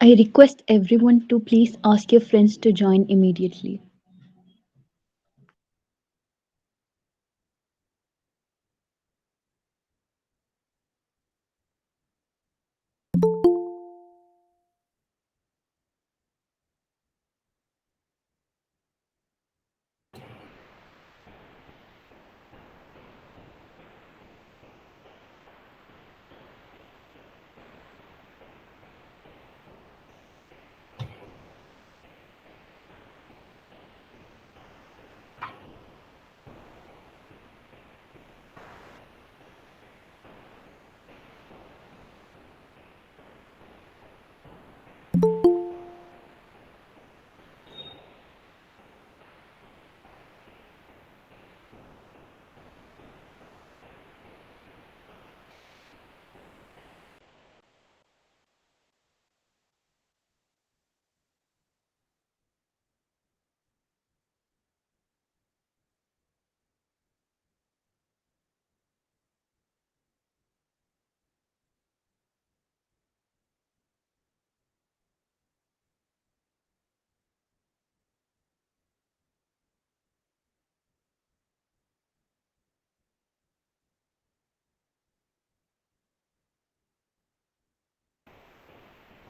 I request everyone to please ask your friends to join immediately.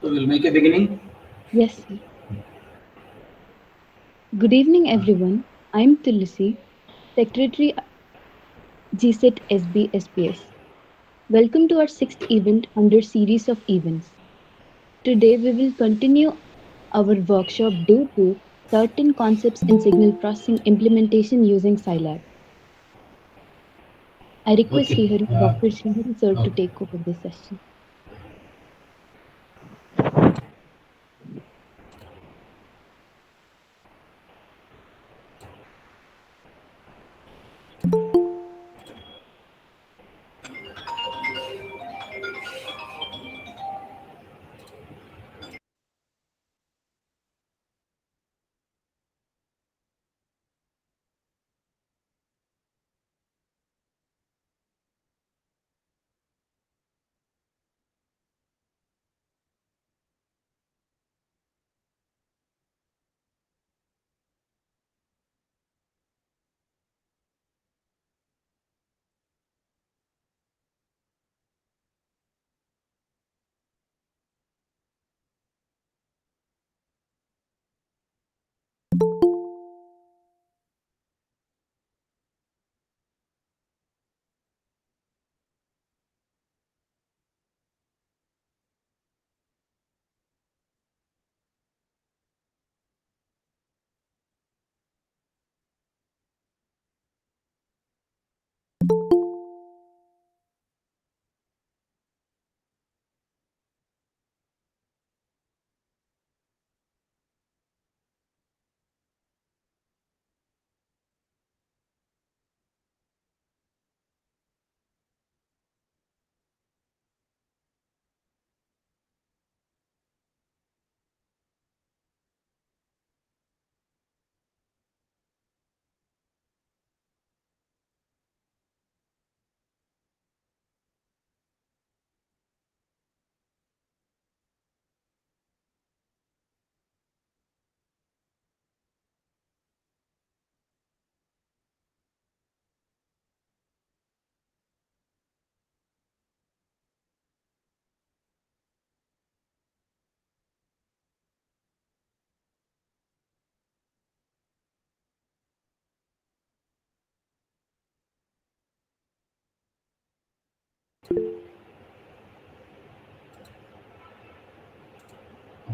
So we'll make a beginning. Yes, sir. Good evening, everyone. I'm Tulsi, Secretary GSET SBSPS. Welcome to our sixth event under series of events. Today we will continue our workshop Day 2, Certain Concepts in Signal Processing Implementation using Scilab. I request Okay. Dr. Srihari sir to Okay. take over this session.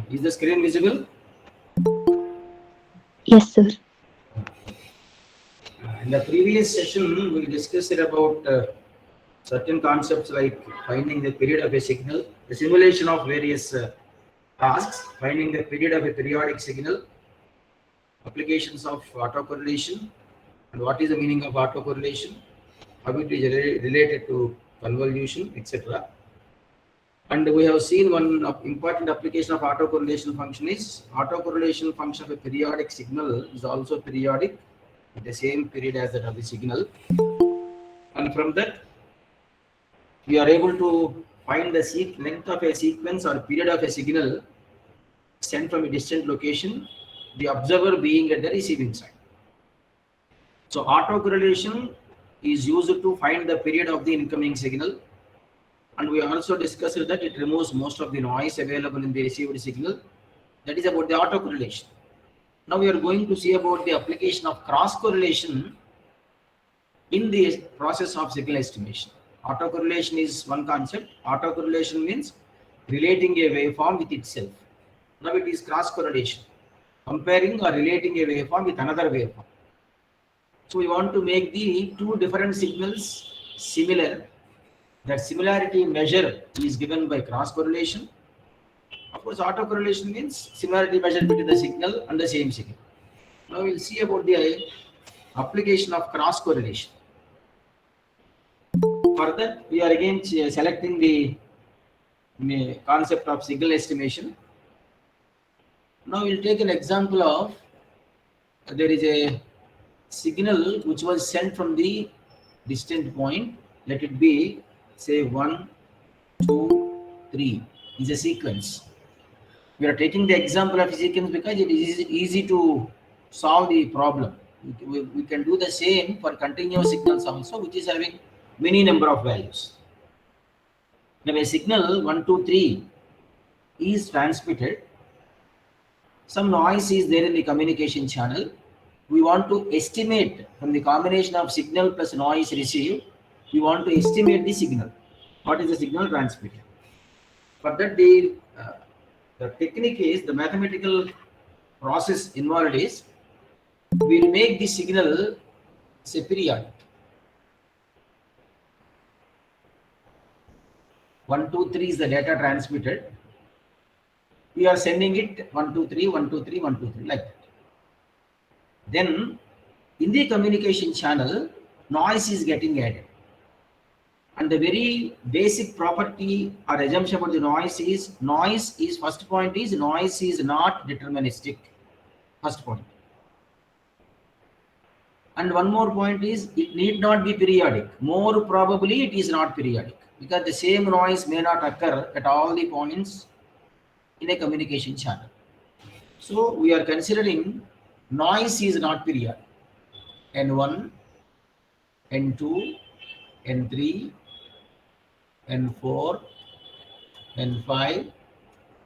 Is the screen visible? Yes, sir. In the previous session, we discussed about certain concepts like finding the period of a signal, the simulation of various tasks, finding the period of a periodic signal, applications of autocorrelation, and what is the meaning of autocorrelation, how it is related to convolution, etc. And we have seen one important application of autocorrelation function is autocorrelation function of a periodic signal is also periodic at the same period as that of the signal. And from that, we are able to find the length of a sequence or period of a signal sent from a distant location, the observer being at the receiving side. So autocorrelation is used to find the period of the incoming signal, and we also discussed that it removes most of the noise available in the received signal. That is about the autocorrelation. Now we are going to see about the application of cross correlation in the process of signal estimation. Autocorrelation is one concept. Autocorrelation means relating a waveform with itself. Now it is cross correlation, comparing or relating a waveform with another waveform. So we want to make the two different signals similar. That similarity measure is given by cross correlation. Of course, autocorrelation means similarity measured between the signal and the same signal. Now we'll see about the application of cross correlation. Further, we are again selecting the concept of signal estimation. Now we'll take an example of there is a signal which was sent from the distant point. Let it be say 1, 2, 3 is a sequence. We are taking the example of a sequence because it is easy to solve the problem. We can do the same for continuous signals also, which is having many number of values. Now a signal 1, 2, 3 is transmitted. Some noise is there in the communication channel. We want to estimate from the combination of signal plus noise received. We want to estimate the signal. What is the signal transmitted? For that, the technique is the mathematical process involved is we'll make the signal say period. 1, 2, 3 is the data transmitted. We are sending it 1, 2, 3, 1, 2, 3, 1, 2, 3 like that. Then in the communication channel, noise is getting added. And the very basic property or assumption about the noise is first point is noise is not deterministic. First point. And one more point is it need not be periodic. More probably it is not periodic because the same noise may not occur at all the points in a communication channel. So we are considering noise is not periodic. N1, N2, N3, N4, N5,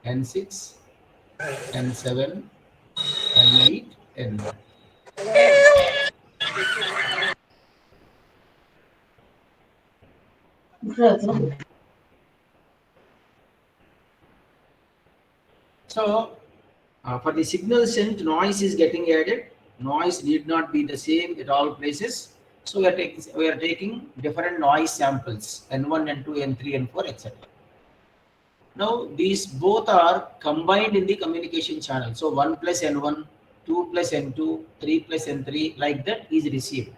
N6, N7, N8, N9. So for the signal sent, noise is getting added. Noise need not be the same at all places. So we are taking different noise samples N1, N2, N3, N4, etc. Now these both are combined in the communication channel. So 1 plus N1, 2 plus N2, 3 plus N3 like that is received.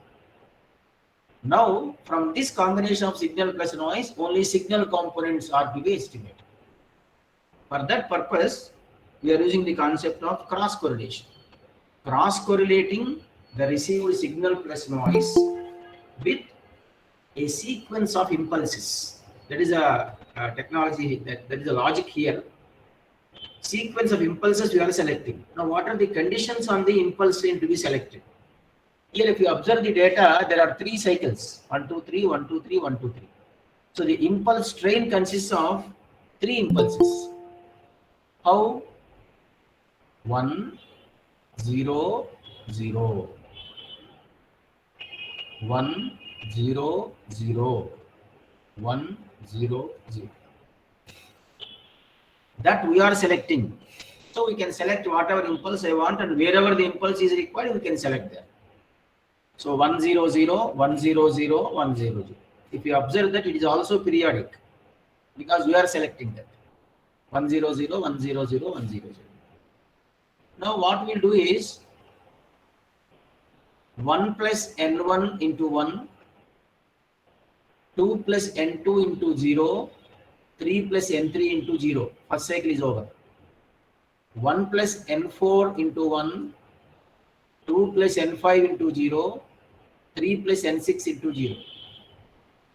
Now from this combination of signal plus noise, only signal components are to be estimated. For that purpose, we are using the concept of cross correlation. Cross correlating the received signal plus noise with a sequence of impulses. That is a technology, that is a logic here. Sequence of impulses we are selecting. Now what are the conditions on the impulse train to be selected? Here if you observe the data, there are 3 cycles, 1, 2, 3, 1, 2, 3, 1, 2, 3. So the impulse train consists of 3 impulses. How? 1, 0, 0. 1, 0, 0. 1, 0, 0. That we are selecting. So we can select whatever impulse I want, and wherever the impulse is required, we can select that. So 1, 0, 0, 1, 0, 0, 1, 0, 0. If you observe that, it is also periodic because we are selecting that. 1, 0, 0, 1, 0, 0, 1, 0, 0. Now what we'll do is 1 plus N1 into 1, 2 plus N2 into 0, 3 plus N3 into 0. First cycle is over. 1 plus N4 into 1, 2 plus N5 into 0, 3 plus N6 into 0.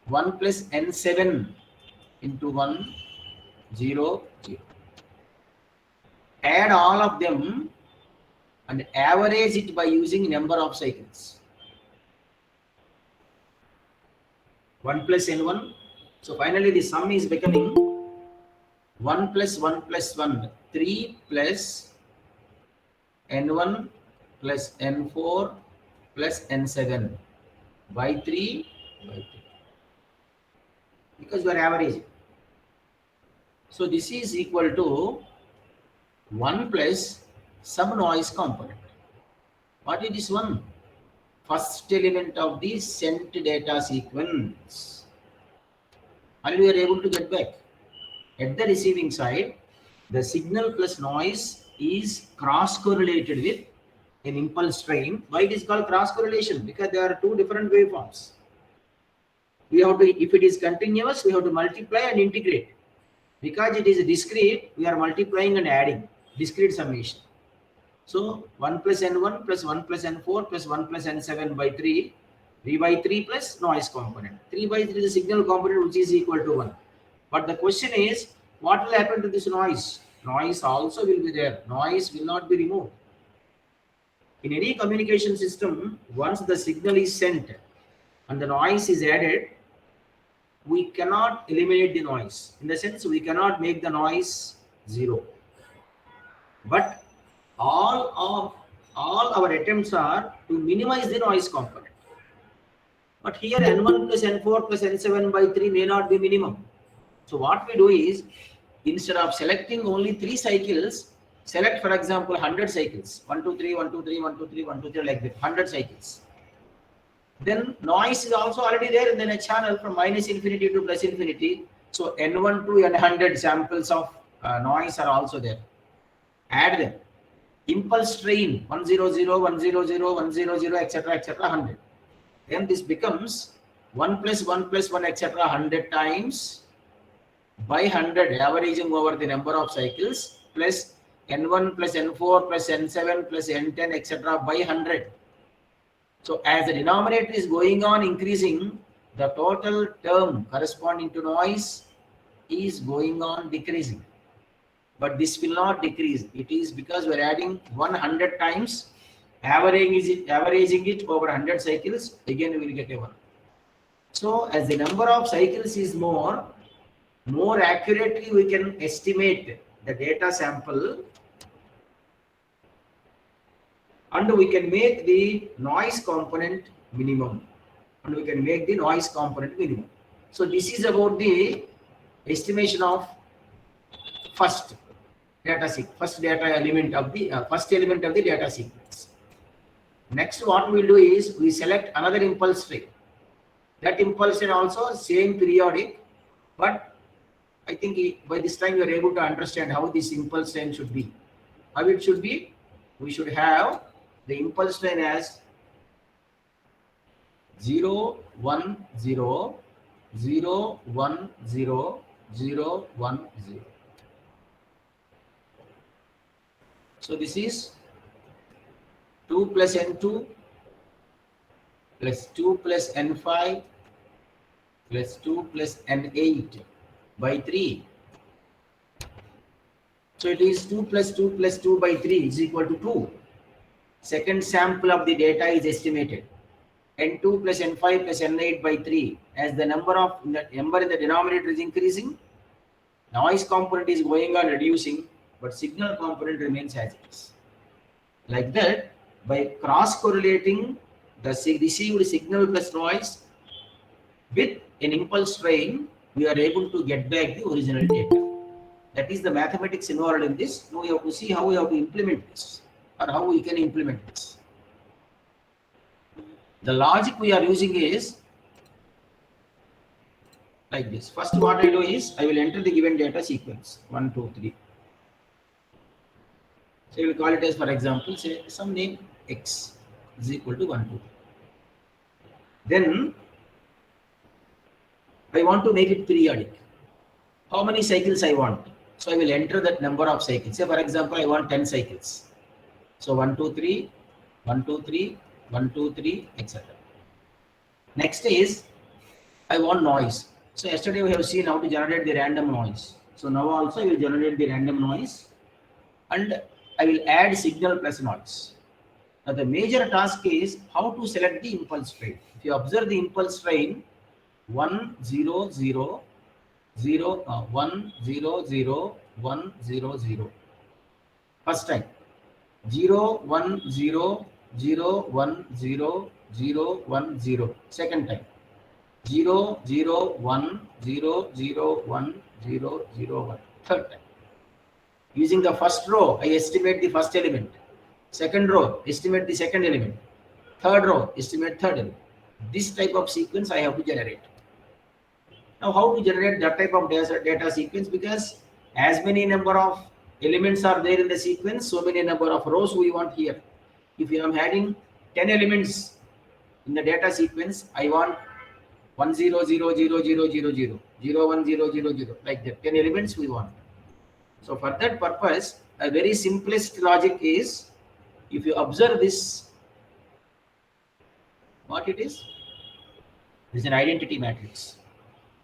1 plus N7 into 1, 0, 0. add all of them and average it by using number of cycles. 1 plus n1. So finally the sum is becoming 1 plus 1 plus 1, 3 plus n1 plus n4 plus n7 by 3 by 3. Because we are averaging. So this is equal to 1 plus some noise component. What is this one? First element of the sent data sequence. And we are able to get back. At the receiving side, the signal plus noise is cross correlated with an impulse train. Why it is called cross correlation? Because there are two different waveforms. We have to, if it is continuous, we have to multiply and integrate. Because it is discrete, we are multiplying and adding, discrete summation. So 1 plus n1 plus 1 plus n4 plus 1 plus n7 by 3, 3 by 3 plus noise component. 3 by 3 is the signal component, which is equal to 1. But the question is, what will happen to this noise? Noise also will be there. Noise will not be removed. In any communication system, once the signal is sent and the noise is added, we cannot eliminate the noise. In the sense, we cannot make the noise zero. But all our attempts are to minimize the noise component. But here n1 plus n4 plus n7 by 3 may not be minimum. So what we do is, instead of selecting only 3 cycles, select for example 100 cycles. 1, 2, 3, 1, 2, 3, 1, 2, 3, 1, 2, 3 like that, 100 cycles. Then noise is also already there in the channel from minus infinity to plus infinity. So n1 to n100 samples of noise are also there. Add them. Impulse train 100, 100, 100, etc., etc., 100. Then this becomes 1 plus 1 plus 1, etc., 100 times by 100, averaging over the number of cycles, plus n1 plus n4 plus n7 plus n10, etc., by 100. So as the denominator is going on increasing, the total term corresponding to noise is going on decreasing. But this will not decrease. It is because we are adding 100 times, averaging it over 100 cycles, again we will get a 1. So as the number of cycles is more accurately we can estimate the data sample, and we can make the noise component minimum. So this is about the estimation of first element of the data sequence. Next, what we will do is we select another impulse train. That impulse train also same periodic, but I think by this time you are able to understand how this impulse train should be. How it should be? We should have the impulse train as 0, 1, 0, 0, 1, 0, 0, 1, 0. So this is 2 plus n2 plus 2 plus n5 plus 2 plus n8 by 3. So it is 2 plus 2 plus 2 by 3 is equal to 2. Second sample of the data is estimated. n2 plus n5 plus n8 by 3. As the number in the denominator is increasing, noise component is going on reducing, but signal component remains as it is. Like that, by cross-correlating the received signal plus noise with an impulse train, we are able to get back the original data. That is the mathematics involved in this. Now we have to see how we have to implement this, or how we can implement this. The logic we are using is like this. First, what I do is I will enter the given data sequence 1, 2, 3. So we will call it as, for example, say some name x is equal to 1, 2. Then I want to make it periodic. How many cycles I want? So I will enter that number of cycles. Say for example, I want 10 cycles. So 1, 2, 3, 1, 2, 3, 1, 2, 3, etc. Next is I want noise. So yesterday we have seen how to generate the random noise. So now also I will generate the random noise. and I will add signal plus noise. Now the major task is how to select the impulse train. If you observe the impulse train 1 0 0 0 1 0 0 1 0 0, first time 0 1 0 0 1 0 0 1 0, second time 0 0 1 0 0 1 0 0 1, third time. Using the first row, I estimate the first element. Second row, estimate the second element. Third row, estimate third element. This type of sequence I have to generate. Now, how to generate that type of data sequence? Because as many number of elements are there in the sequence, so many number of rows we want here. If I am having 10 elements in the data sequence, I want 1 0 0 0 0 0 0 0 1 0 0 0, like that. 10 elements we want. So for that purpose, a very simplest logic is, if you observe this, what it is? It is an identity matrix.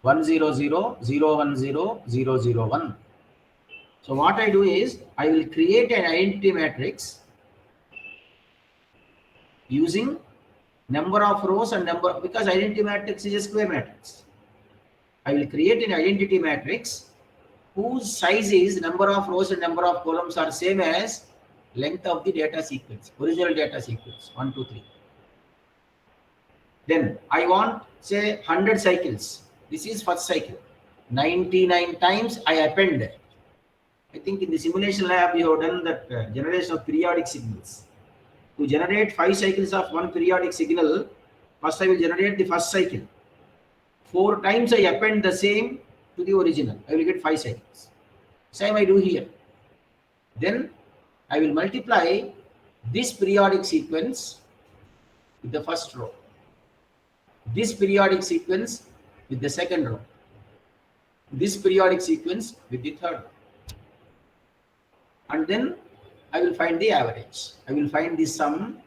1 0 0 0 1 0 0 0 1. So what I do is, I will create an identity matrix using number of rows and number, because identity matrix is a square matrix. I will create an identity matrix whose size is number of rows and number of columns are same as length of the data sequence, original data sequence 1 2 3. Then I want say 100 cycles. This is first cycle. 99 times I append. I think in the simulation lab you have done that generation of periodic signals. To generate 5 cycles of one periodic signal, first I will generate the first cycle. 4 times I append the same to the original. I will get 5 cycles. Same I do here. Then I will multiply this periodic sequence with the first row, this periodic sequence with the second row, this periodic sequence with the third row. And then I will find the average. I will find the sum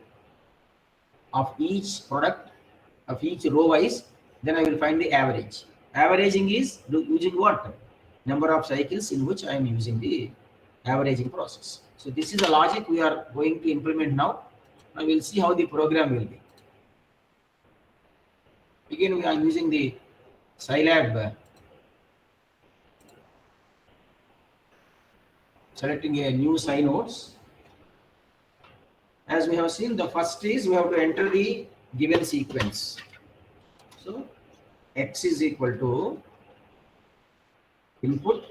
of each product of each row wise. Then I will find the average. Averaging is using what? Number of cycles in which I am using the averaging process. So this is the logic we are going to implement now. Now we will see how the program will be. Again, we are using the Scilab, selecting a new nodes. As we have seen, the first is we have to enter the given sequence. So x is equal to input,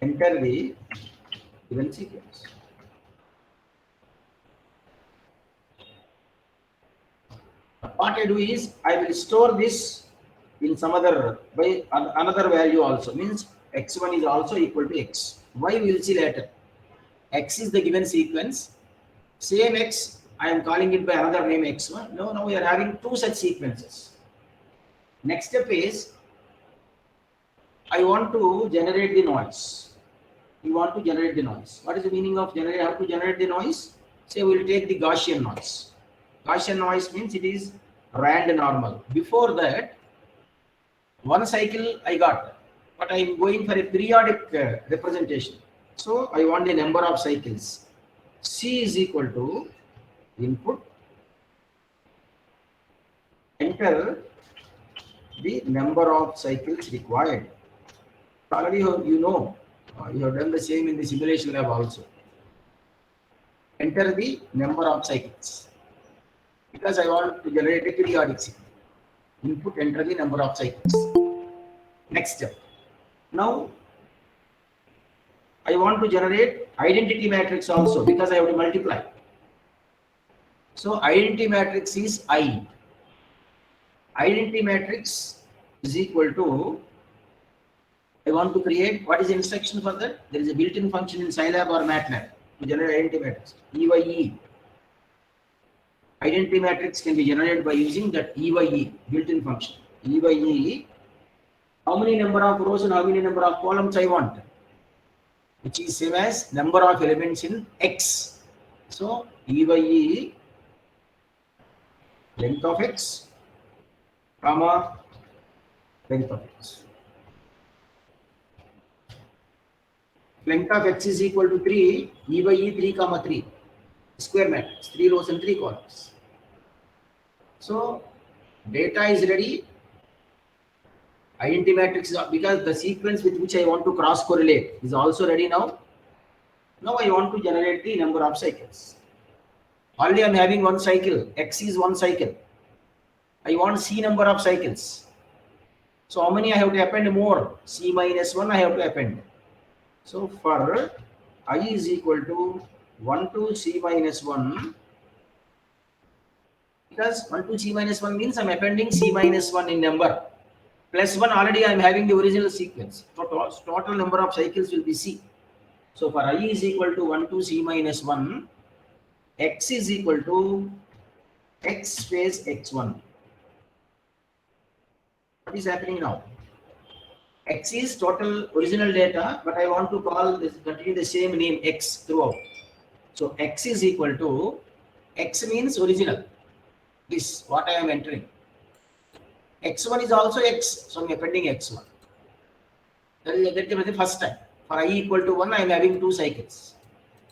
enter the given sequence. What I do is I will store this in some other by another value also, means x1 is also equal to x. Why we will see later. X is the given sequence. Same x, I am calling it by another name x1. Now we are having two such sequences. Next step is I want to generate the noise. We want to generate the noise. What is the meaning of generate? How to generate the noise? Say we will take the Gaussian noise. Gaussian noise means it is rand normal. Before that, one cycle I got, but I am going for a periodic representation. So I want the number of cycles. C is equal to input, enter the number of cycles required. Already you know, you have done the same in the simulation lab also. Enter the number of cycles, because I want to generate a periodic signal. Input, enter the number of cycles. Next step. Now I want to generate identity matrix also, because I have to multiply. So identity matrix is I. Identity matrix is equal to, I want to create, what is the instruction for that? There is a built-in function in Scilab or MATLAB to generate identity matrix. EYE. Identity matrix can be generated by using that EYE built-in function. EYE, how many number of rows and how many number of columns I want, which is same as number of elements in X. So EYE length of X, comma length of X. Length of x is equal to 3, e by e 3 comma 3. Square matrix, 3 rows and 3 columns. So data is ready. Identity matrix is because the sequence with which I want to cross correlate is also ready now. Now I want to generate the number of cycles. Already I am having one cycle. X is one cycle. I want C number of cycles. So how many I have to append more? C minus 1 I have to append. So for I is equal to 1 to C minus 1, because 1 to C minus 1 means I am appending C minus 1 in number. Plus 1 already I am having the original sequence. Total number of cycles will be C. So for I is equal to 1 to C minus 1, X is equal to X space X1. What is happening now? X is total original data, but I want to call this, continue the same name X throughout. So X is equal to, X means original. This, what I am entering. X1 is also X, so I am appending X1. That is the first time. For I equal to 1, I am having 2 cycles.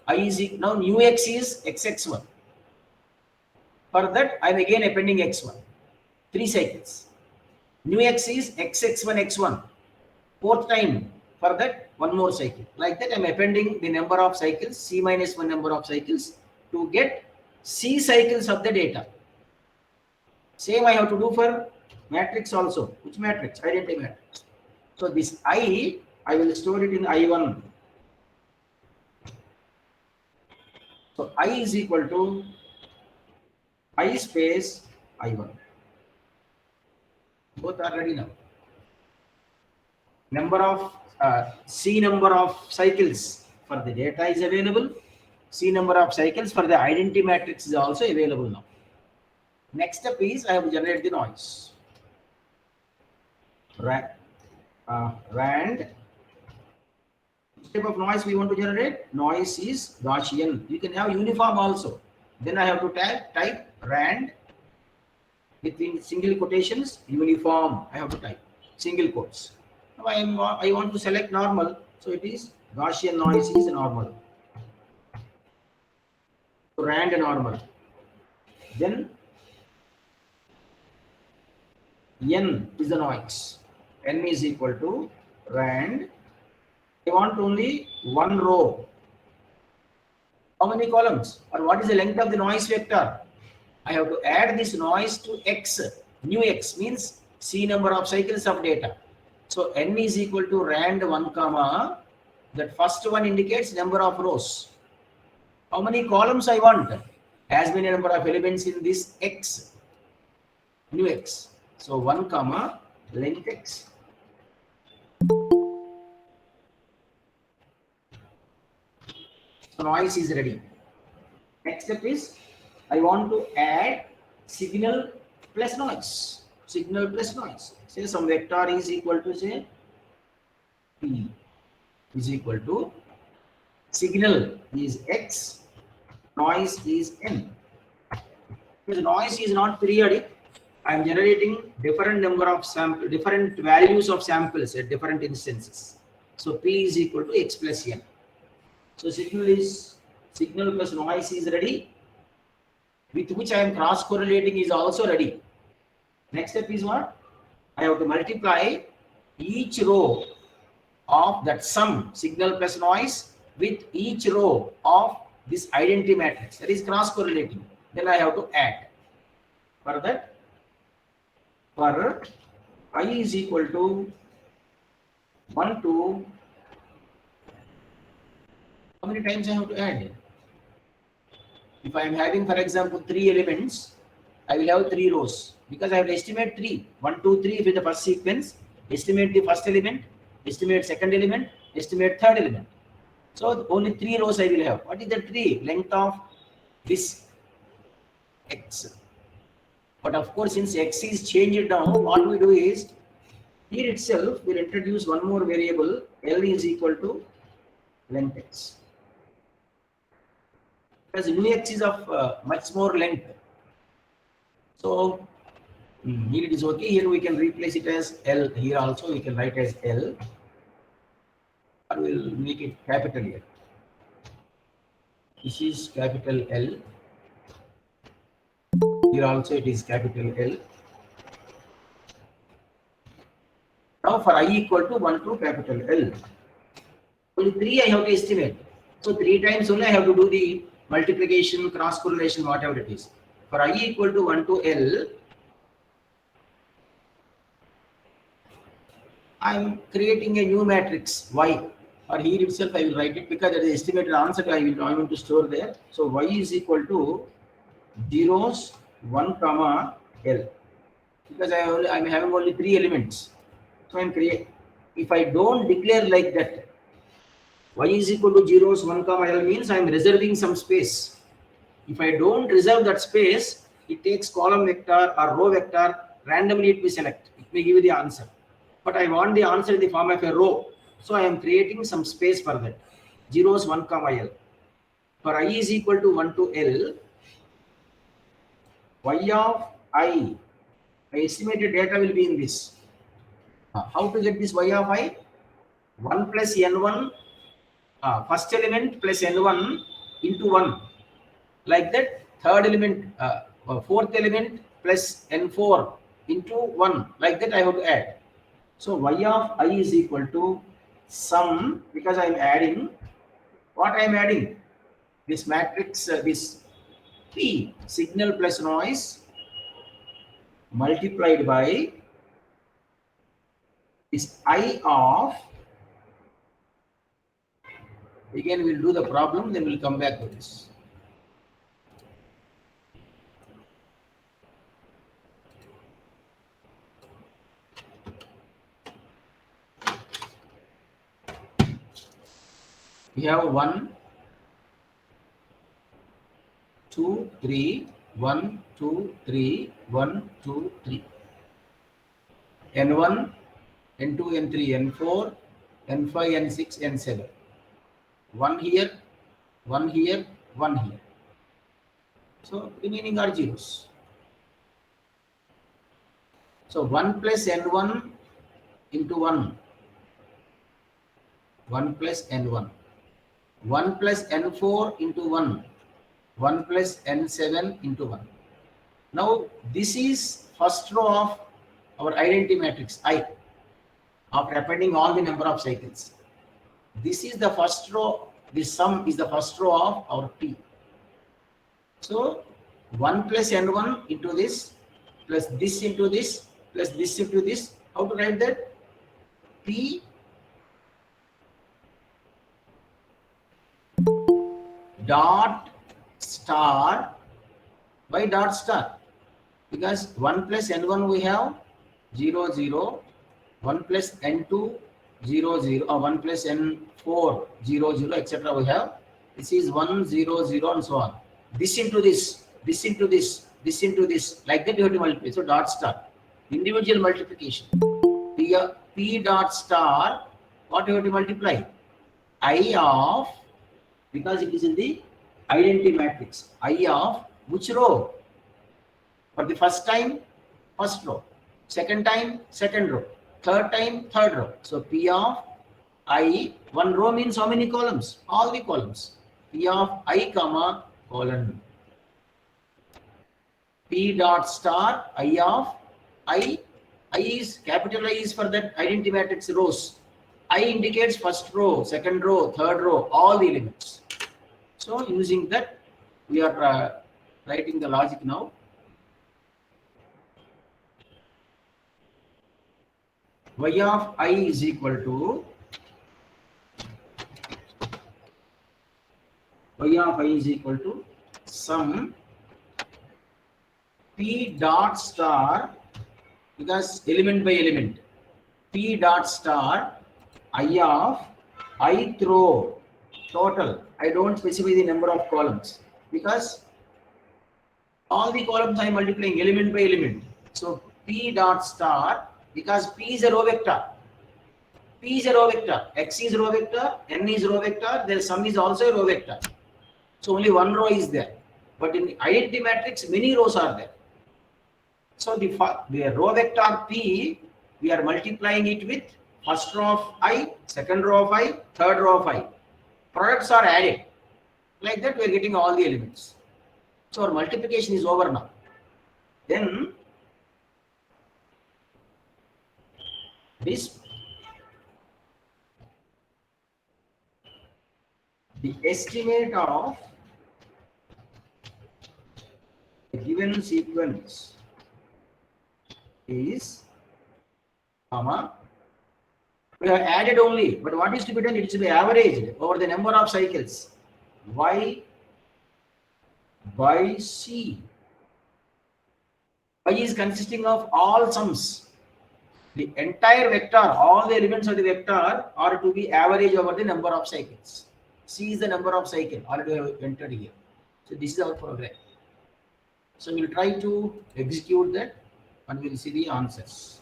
I is now new X is XX1. For that, I am again appending X1. 3 cycles. New X is XX1 X1. 4th time, for that, 1 more cycle. Like that, I am appending the number of cycles, C minus 1 number of cycles, to get C cycles of the data. Same I have to do for matrix also. Which matrix? Identity matrix. So this I will store it in I1. So I is equal to I space I1. Both are ready now. Number of C number of cycles for the data is available. C number of cycles for the identity matrix is also available now. Next step is I have to generate the noise. Rand. Which type of noise we want to generate? Noise is Gaussian. You can have uniform also. Then I have to type rand between single quotations uniform. I have to type single quotes. Now I want to select normal, so it is Gaussian noise is normal. So rand normal. Then n is the noise. N is equal to rand. I want only one row. How many columns? Or what is the length of the noise vector? I have to add this noise to X. New X means C number of cycles of data. So n is equal to rand 1 comma. That first one indicates number of rows. How many columns I want? As many number of elements in this X. New X. So 1 comma length X. So noise is ready. Next step is I want to add signal plus noise. Signal plus noise. Say some vector is equal to say P is equal to signal is X, noise is N. Because noise is not periodic, I am generating different number of sample, different values of samples at different instances. So P is equal to X plus N. So signal plus noise is ready, with which I am cross correlating is also ready. Next step is what? I have to multiply each row of that sum signal plus noise with each row of this identity matrix, that is cross correlating. Then I have to add. For that, for I is equal to 1 to, how many times I have to add? If I am having, for example, 3 elements, I will have 3 rows because I have to estimate 3. 1, 2, 3 with the first sequence, estimate the first element, estimate second element, estimate third element. So only 3 rows I will have. What is the 3? Length of this X. But of course, since X is changed down, what we do is, here itself we'll introduce one more variable, L is equal to length X. Because new X is of much more length. So here it is okay. Here we can replace it as L. Here also we can write as L. or we'll make it capital L. This is capital L. Here also it is capital L. Now for I equal to 1 to capital L. Only 3 I have to estimate. So 3 times only I have to do the multiplication, cross correlation, whatever it is. For I equal to 1 to L, I am creating a new matrix Y. Or here itself I will write it because that is estimated answer I want to store there. So Y is equal to zeros 1 comma L. Because I am having only 3 elements. So I am creating. If I don't declare like that, Y is equal to zeros 1 comma L means I am reserving some space. If I don't reserve that space, it takes column vector or row vector, randomly it will select. It may give you the answer. But I want the answer in the form of a row. So I am creating some space for that. Zeros 1 comma L. For I is equal to 1 to L, Y of I estimated data will be in this. How to get this Y of I? 1 plus N1, first element plus N1 into 1. Like that, third element, fourth element plus N4 into 1. Like that I have to add. So Y of I is equal to sum, because I am adding. What I am adding? This matrix, this P, signal plus noise, multiplied by is I of, again we'll do the problem, then we'll come back to this. We have 1, 2, 3, 1, 2, 3, 1, 2, 3. N1, N2, N3, N4, N5, N6, N7. 1 here, 1 here, 1 here. So remaining are zeros. So 1 plus N1 into 1. 1 plus N1. 1 plus N4 into 1. 1 plus N7 into 1. Now this is first row of our identity matrix I, after appending all the number of cycles. This is the first row, this sum is the first row of our P. So 1 plus N1 into this, plus this into this, plus this into this. How to write that? P dot star. Why dot star? Because 1 plus N1 we have 0, 0, 1 plus N2 0, 0, or 1 plus N4 0, 0, etc. we have. This is 1, 0, 0, and so on. This into this, this into this, this into this. Like that you have to multiply. So dot star. Individual multiplication. P dot star, what you have to multiply? I of, because it is in the identity matrix. I of which row? For the first time, first row. Second time, second row. Third time, third row. So P of I, one row means how many columns? All the columns. P of I comma colon. P dot star I of I. I is, capital I is for that identity matrix rows. I indicates first row, second row, third row, all the elements. So using that, we are writing the logic now. Y of I is equal to sum P dot star, because element by element, P dot star I of ith row total. I don't specify the number of columns because all the columns I am multiplying element by element. So P dot star, because P is a row vector. P is a row vector. X is row vector. N is row vector. Their sum is also a row vector. So only one row is there. But in the identity matrix, many rows are there. So the row vector P, we are multiplying it with First row of I, second row of I, third row of I. Products are added. Like that, we are getting all the elements. So our multiplication is over now. Then this the estimate of a given sequence is comma. We have added only, but what is to be done? It should be averaged over the number of cycles. Y by C. Y is consisting of all sums. The entire vector, all the elements of the vector are to be averaged over the number of cycles. C is the number of cycles already have entered here. So this is our program. So we'll try to execute that and we'll see the answers.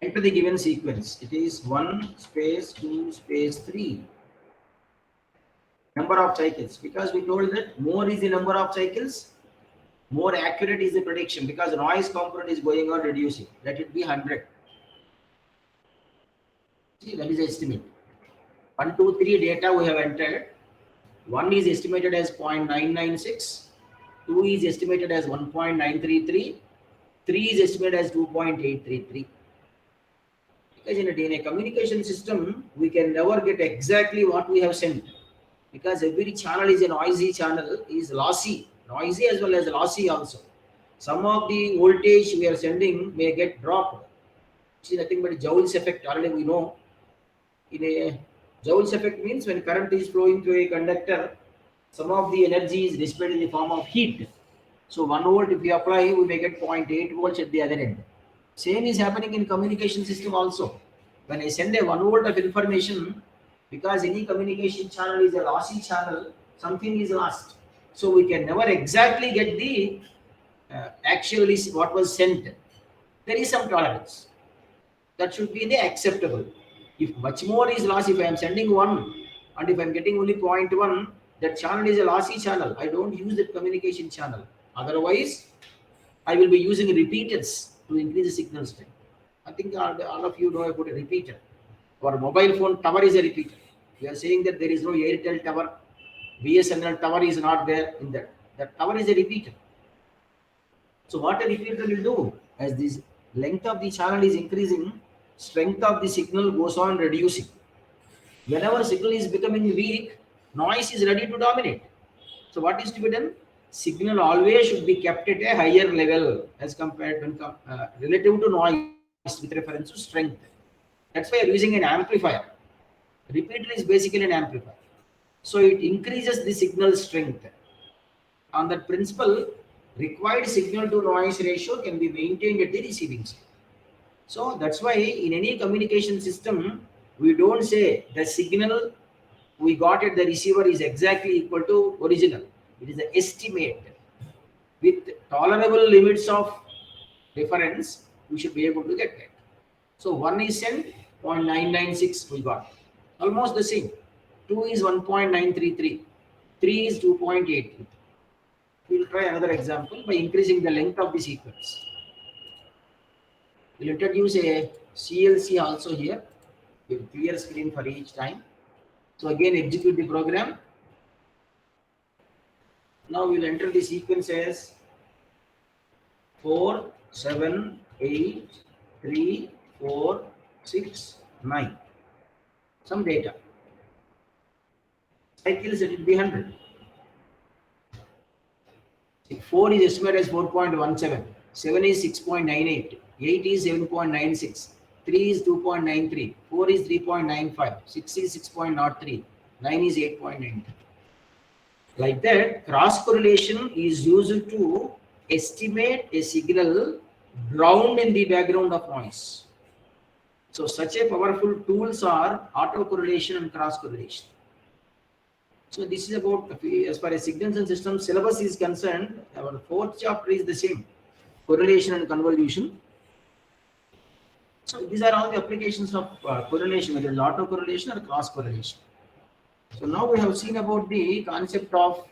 Enter the given sequence. It is 1 space 2 space 3. Number of cycles. Because we told that more is the number of cycles, more accurate is the prediction, because noise component is going on reducing. Let it be 100. See, that is the estimate. 1, 2, 3 data we have entered. 1 is estimated as 0.996. 2 is estimated as 1.933. 3 is estimated as 2.833. Because in a communication system, we can never get exactly what we have sent. Because every channel is a noisy channel, is lossy. Noisy as well as lossy also. Some of the voltage we are sending may get dropped. See, nothing but Joule's effect. Already we know. In a Joule's effect means when current is flowing through a conductor, some of the energy is displayed in the form of heat. So 1 volt if we apply, we may get 0.8 volts at the other end. Same is happening in communication system also. When I send a 1 volt of information, because any communication channel is a lossy channel, something is lost. So we can never exactly get the actually what was sent. There is some tolerance. That should be the acceptable. If much more is lost, if I am sending 1 and if I am getting only 0.1, that channel is a lossy channel. I don't use that communication channel. Otherwise, I will be using repeaters to increase the signal strength. I think all of you know about a repeater. Our mobile phone tower is a repeater. We are saying that there is no Airtel tower, BSNL tower is not there in that. That tower is a repeater. So what a repeater will do, as this length of the channel is increasing, strength of the signal goes on reducing. Whenever signal is becoming weak, noise is ready to dominate. So what is to be done? Signal always should be kept at a higher level as compared when relative to noise with reference to strength. That's why you're using an amplifier. Repeater is basically an amplifier. So it increases the signal strength. On that principle, required signal to noise ratio can be maintained at the receiving side. So that's why in any communication system, we don't say the signal we got at the receiver is exactly equal to original. It is an estimate. With tolerable limits of difference, we should be able to get that. So 1 is sent, 0.996 we got. Almost the same. 2 is 1.933. 3 is 2.83. We'll try another example by increasing the length of the sequence. We'll introduce a CLC also here. We'll clear screen for each time. So again, execute the program. Now we'll enter the sequence as 4, 7, 8, 3, 4, 6, 9. Some data. Cycles, it will be 100. 4 is estimated as 4.17. 7 is 6.98. 8 is 7.96. 3 is 2.93. 4 is 3.95. 6 is 6.03. 9 is 8.92. Like that, cross correlation is used to estimate a signal drowned in the background of noise. So such a powerful tools are autocorrelation and cross correlation. So this is about, as far as signals and systems syllabus is concerned, our 4th chapter is the same, correlation and convolution. So these are all the applications of correlation, whether it is autocorrelation or cross correlation. So now we have seen about the concept of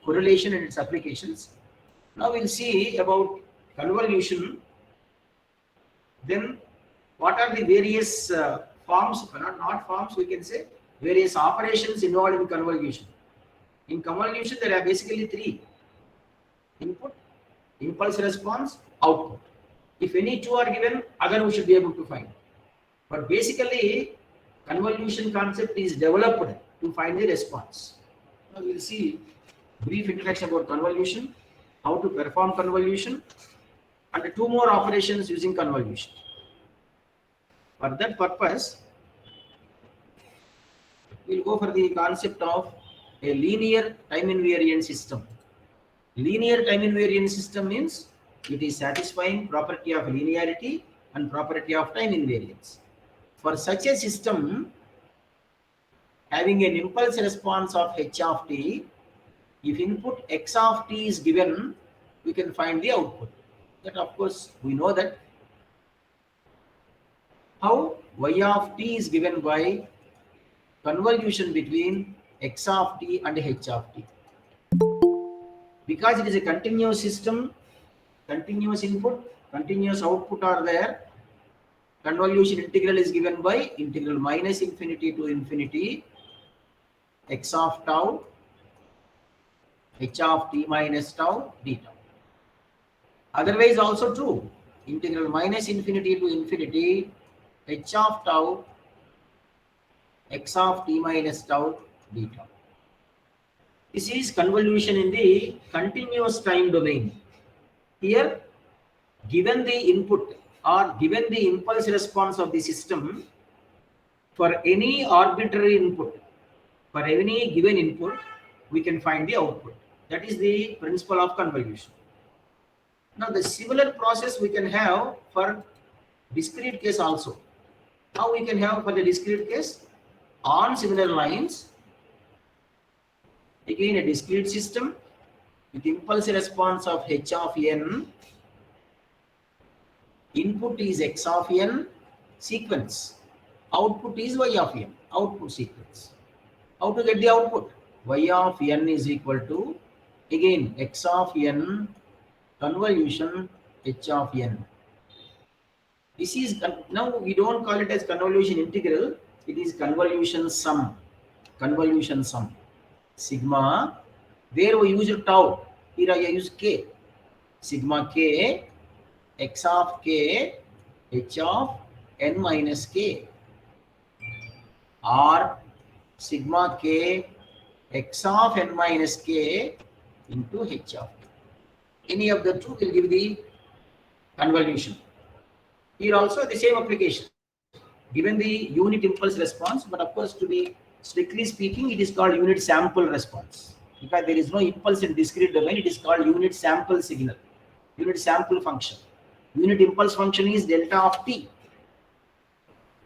correlation and its applications. Now we'll see about convolution, then what are the various forms, not forms, we can say various operations involved in convolution. In convolution, there are basically three: input, impulse response, output. If any two are given, again we should be able to find. But basically, convolution concept is developed to find the response. Now we will see brief introduction about convolution, how to perform convolution, and two more operations using convolution. For that purpose, we will go for the concept of a linear time invariant system. Linear time invariant system means it is satisfying property of linearity and property of time invariance. For such a system, having an impulse response of h of t, if input x of t is given, we can find the output. That of course we know that. How? Y of t is given by convolution between x of t and h of t. Because it is a continuous system, continuous input, continuous output are there, convolution integral is given by integral minus infinity to infinity x of tau h of t minus tau d tau. Otherwise also true, integral minus infinity to infinity h of tau x of t minus tau d tau. This is convolution in the continuous time domain. Here, given the input or given the impulse response of the system, for any arbitrary input, for any given input, we can find the output. That is the principle of convolution. Now, the similar process we can have for discrete case also. How we can have for the discrete case? On similar lines, again a discrete system with impulse response of h of n, input is x of n, sequence, output is y of n, output sequence. How to get the output? Y of n is equal to, again, x of n convolution h of n. This is, now we don't call it as convolution integral, it is convolution sum. Convolution sum. Sigma, where we use tau, here I use k. Sigma k, x of k, h of n minus k, or sigma k, x of n minus k into h of k. Any of the two will give the convolution. Here also the same application. Given the unit impulse response, but of course to be strictly speaking, it is called unit sample response. Because there is no impulse in discrete domain, it is called unit sample signal, unit sample function. Unit impulse function is delta of t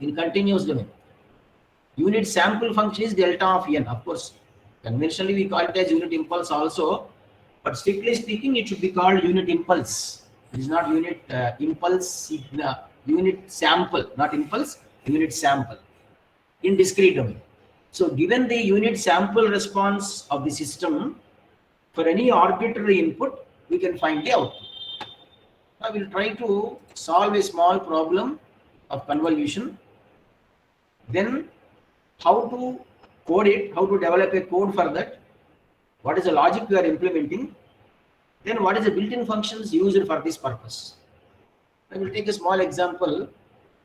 in continuous domain. Unit sample function is delta of n. Of course, conventionally we call it as unit impulse also, but strictly speaking, it should be called unit impulse. It is not unit impulse signal, unit sample, not impulse, unit sample in discrete domain. So given the unit sample response of the system, for any arbitrary input, we can find the output. Now we will try to solve a small problem of convolution. Then how to code it, how to develop a code for that, what is the logic we are implementing, then what is the built-in functions used for this purpose. I will take a small example.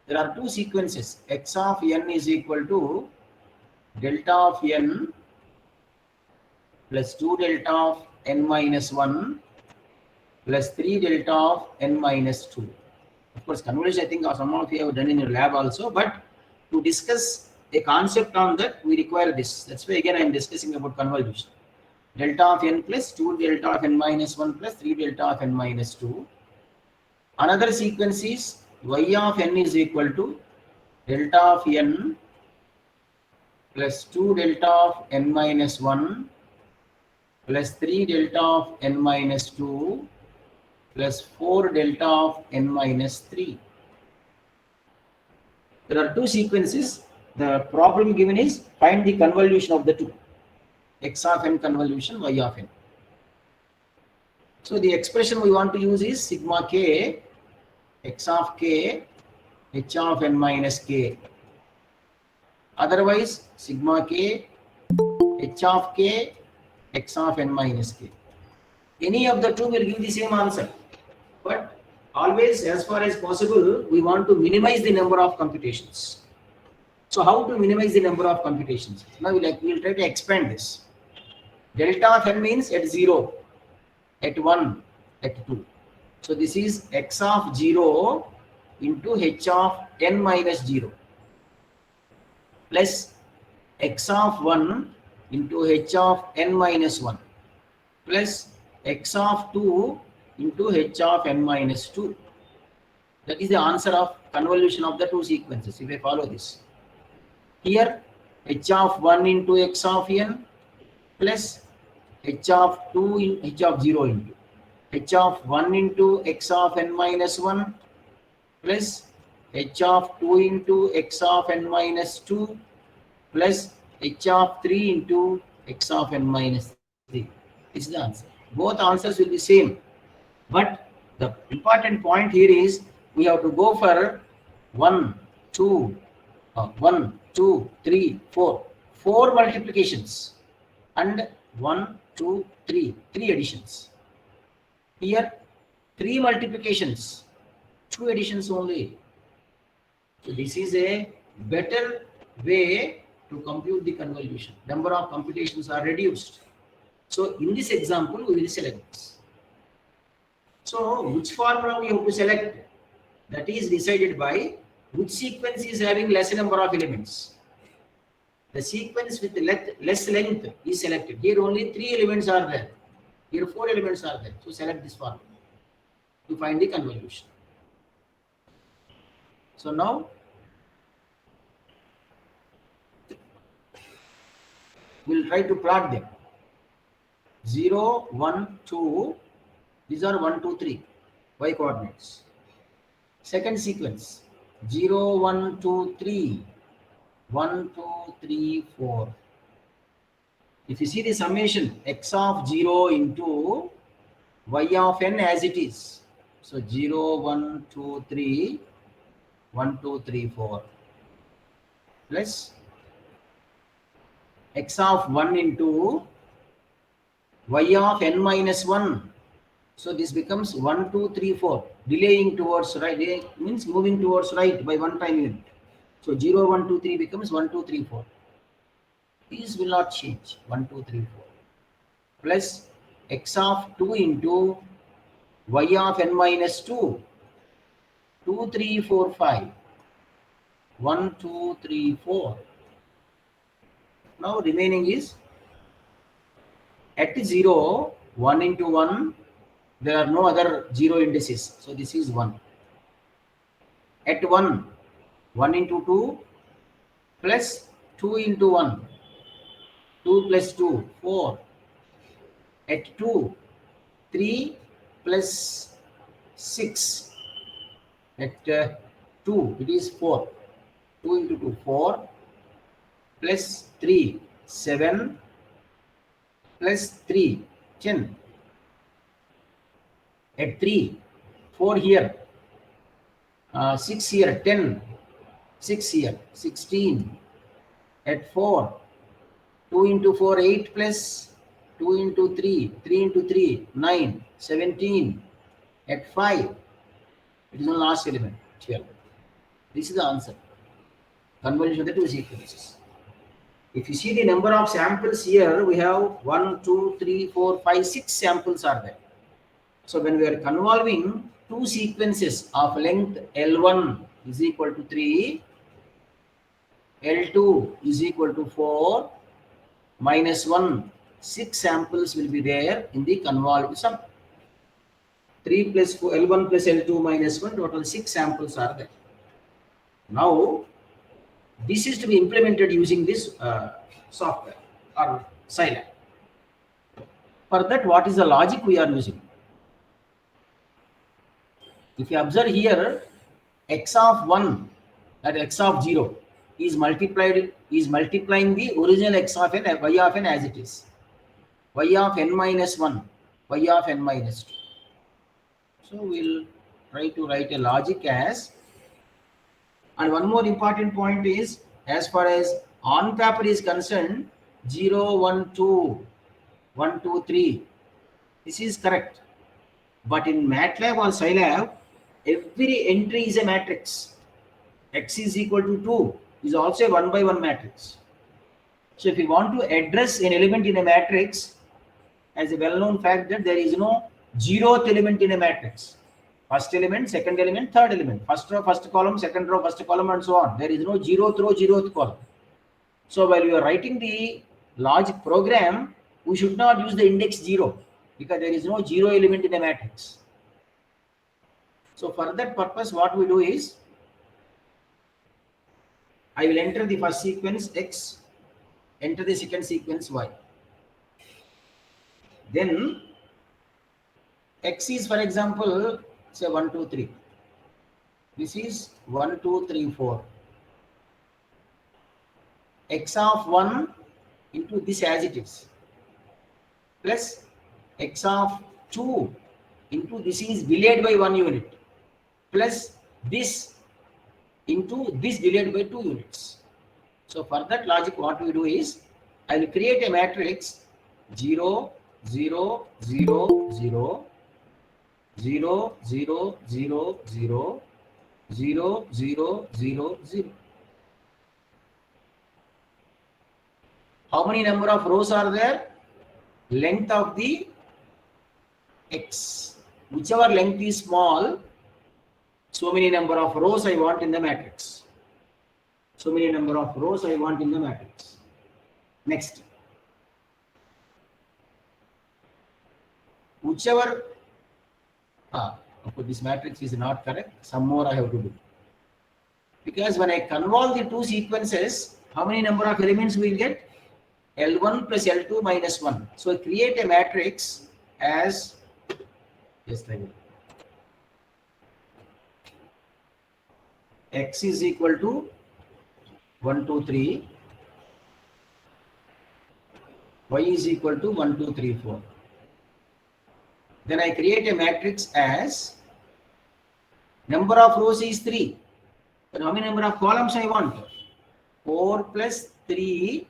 There are two sequences. X of n is equal to delta of n plus 2 delta of n minus 1 plus 3 delta of n minus 2. Of course, convolution I think some of you have done in your lab also, but to discuss a concept on that, we require this. That's why again I am discussing about convolution. Delta of n plus 2 delta of n minus 1 plus 3 delta of n minus 2. Another sequence is y of n is equal to delta of n plus 2 delta of n minus 1 plus 3 delta of n minus 2 plus 4 delta of n minus 3. There are two sequences. The problem given is find the convolution of the two. X of n convolution, y of n. So the expression we want to use is sigma k x of k h of n minus k. Otherwise, sigma k h of k x of n minus k. Any of the two will give the same answer. But always, as far as possible, we want to minimize the number of computations. So how to minimize the number of computations? Now we'll try to expand this. Delta of n means at 0, at 1, at 2. So this is x of 0 into h of n minus 0 plus x of 1 into h of n minus 1 plus x of 2 into h of n minus 2. That is the answer of convolution of the two sequences if I follow this. Here h of 1 into x of n plus h of 2 in h of 0 into h of 1 into x of n minus 1 plus h of 2 into x of n minus 2 plus h of 3 into x of n minus 3. This is the answer. Both answers will be same. But the important point here is we have to go for 1, 2, 1, 2, 3, 4. 4 multiplications and 1, 2, 3. 3 additions. Here 3 multiplications, 2 additions only. So this is a better way to compute the convolution. Number of computations are reduced. So in this example, we will select this. So which formula we have to select? That is decided by which sequence is having less number of elements. The sequence with less length is selected. Here only 3 elements are there. Here 4 elements are there. So select this formula to find the convolution. So now we'll try to plot them. 0, 1, 2. These are 1, 2, 3 y coordinates. Second sequence 0, 1, 2, 3. 1, 2, 3, 4. If you see the summation x of 0 into y of n as it is. So 0, 1, 2, 3, 1, 2, 3, 4 plus x of 1 into y of n minus 1. So this becomes 1, 2, 3, 4. Delaying towards right, means moving towards right by 1 time unit. So 0, 1, 2, 3 becomes 1, 2, 3, 4. These will not change. 1, 2, 3, 4. Plus x of 2 into y of n minus 2. 2, 3, 4, 5. 1, 2, 3, 4. Now remaining is at 0, 1 into 1. There are no other 0 indices. So this is 1. At 1, 1 into 2 plus 2 into 1. 2 plus 2, 4. At 2, 3 plus 6. At 2, it is 4. 2 into 2, 4. Plus 3, 7. Plus 3, 10. At 3, 4 here. 6 here, 10. 6 here, 16. At 4, 2 into 4, 8 plus 2 into 3, 3 into 3, 9, 17. At 5, it is the last element, 12. This is the answer. Convolution of the two sequences. If you see the number of samples here, we have 1, 2, 3, 4, 5, 6 samples are there. So when we are convolving two sequences of length L1 is equal to 3, L2 is equal to 4, minus 1, 6 samples will be there in the convolved sum. 3 plus 4, L1 plus L2 minus 1, total 6 samples are there. Now, this is to be implemented using this software or Scilab. For that, what is the logic we are using? If you observe here, x of 1 and x of 0 is multiplying the original x of n, y of n as it is. Y of n minus 1 y of n minus 2. So we'll try to write a logic as, and one more important point is, as far as on paper is concerned, 0, 1, 2, 1, 2, 3, this is correct. But in MATLAB or Scilab, every entry is a matrix. X is equal to 2 is also a 1 by 1 matrix. So if you want to address an element in a matrix, as a well-known fact that there is no zeroth element in a matrix. First element, second element, third element. First row, first column, second row, first column, and so on. There is no zeroth row, zeroth column. So while you are writing the logic program, we should not use the index 0 because there is no zero element in a matrix. So for that purpose, what we do is, I will enter the first sequence X, enter the second sequence Y. Then X is, for example, say 1, 2, 3. This is 1, 2, 3, 4. X of 1 into this as it is, plus X of 2 into this is delayed by 1 unit, plus this into this delayed by 2 units. So for that logic, what we do is, I will create a matrix 0, 0, 0, 0, 0, 0, 0, 0, 0, 0, 0, 0. How many number of rows are there? Length of the X. Whichever length is small, so many number of rows I want in the matrix. So many number of rows I want in the matrix. Next. Whichever, this matrix is not correct. Some more I have to do. Because when I convolve the two sequences, how many number of elements we will get? L1 plus L2 minus 1. So I create a matrix as, yes, I will. X is equal to 1, 2, 3. Y is equal to 1, 2, 3, 4. Then I create a matrix as number of rows is 3. But how many number of columns I want? 4 plus 3,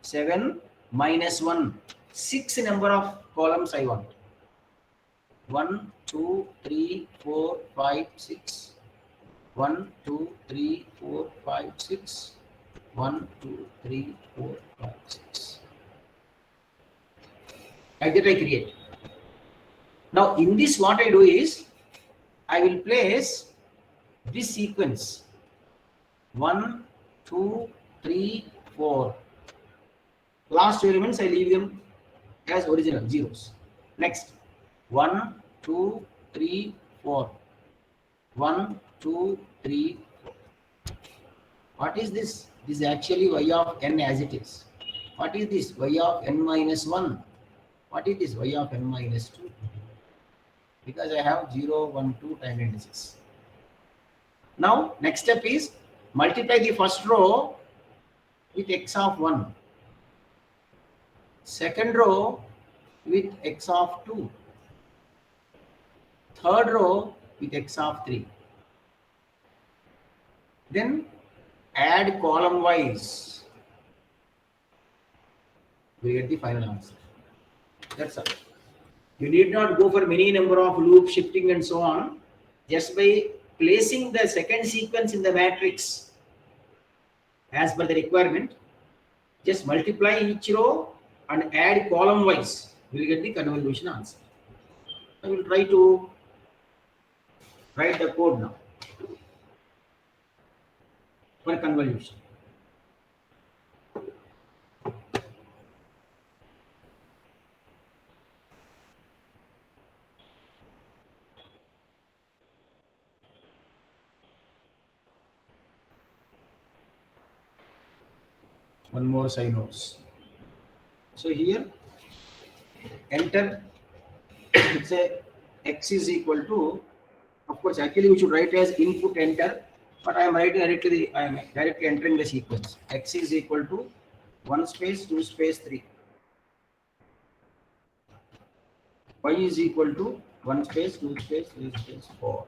7 minus 1. 6 number of columns I want. 1, 2, 3, 4, 5, 6. 1, 2, 3, 4, 5, 6. 1, 2, 3, 4, 5, 6. Like that I create. Now in this what I do is, I will place this sequence 1, 2, 3, 4. Last two elements I leave them as original zeros. Next 1, 2, 3, 4. 1, 2, 3, 4. What is this? This is actually y of n as it is. What is this? Y of n minus 1. What is this? Y of n minus 2. Because I have 0, 1, 2 time indices. Now next step is multiply the first row with x of 1. Second row with x of 2. Third row with x of 3. Then add column wise. We get the final answer. That's all. You need not go for many number of loop shifting and so on. Just by placing the second sequence in the matrix as per the requirement, just multiply each row and add column wise. We will get the convolution answer. I will try to write the code now for convolution. One more sine notes. So here enter, it's a x is equal to, of course actually we should write as input enter, but I am writing directly I am directly entering the sequence. X is equal to 1 space 2 space 3. Y is equal to 1 space, 2 space, 3 space, 4.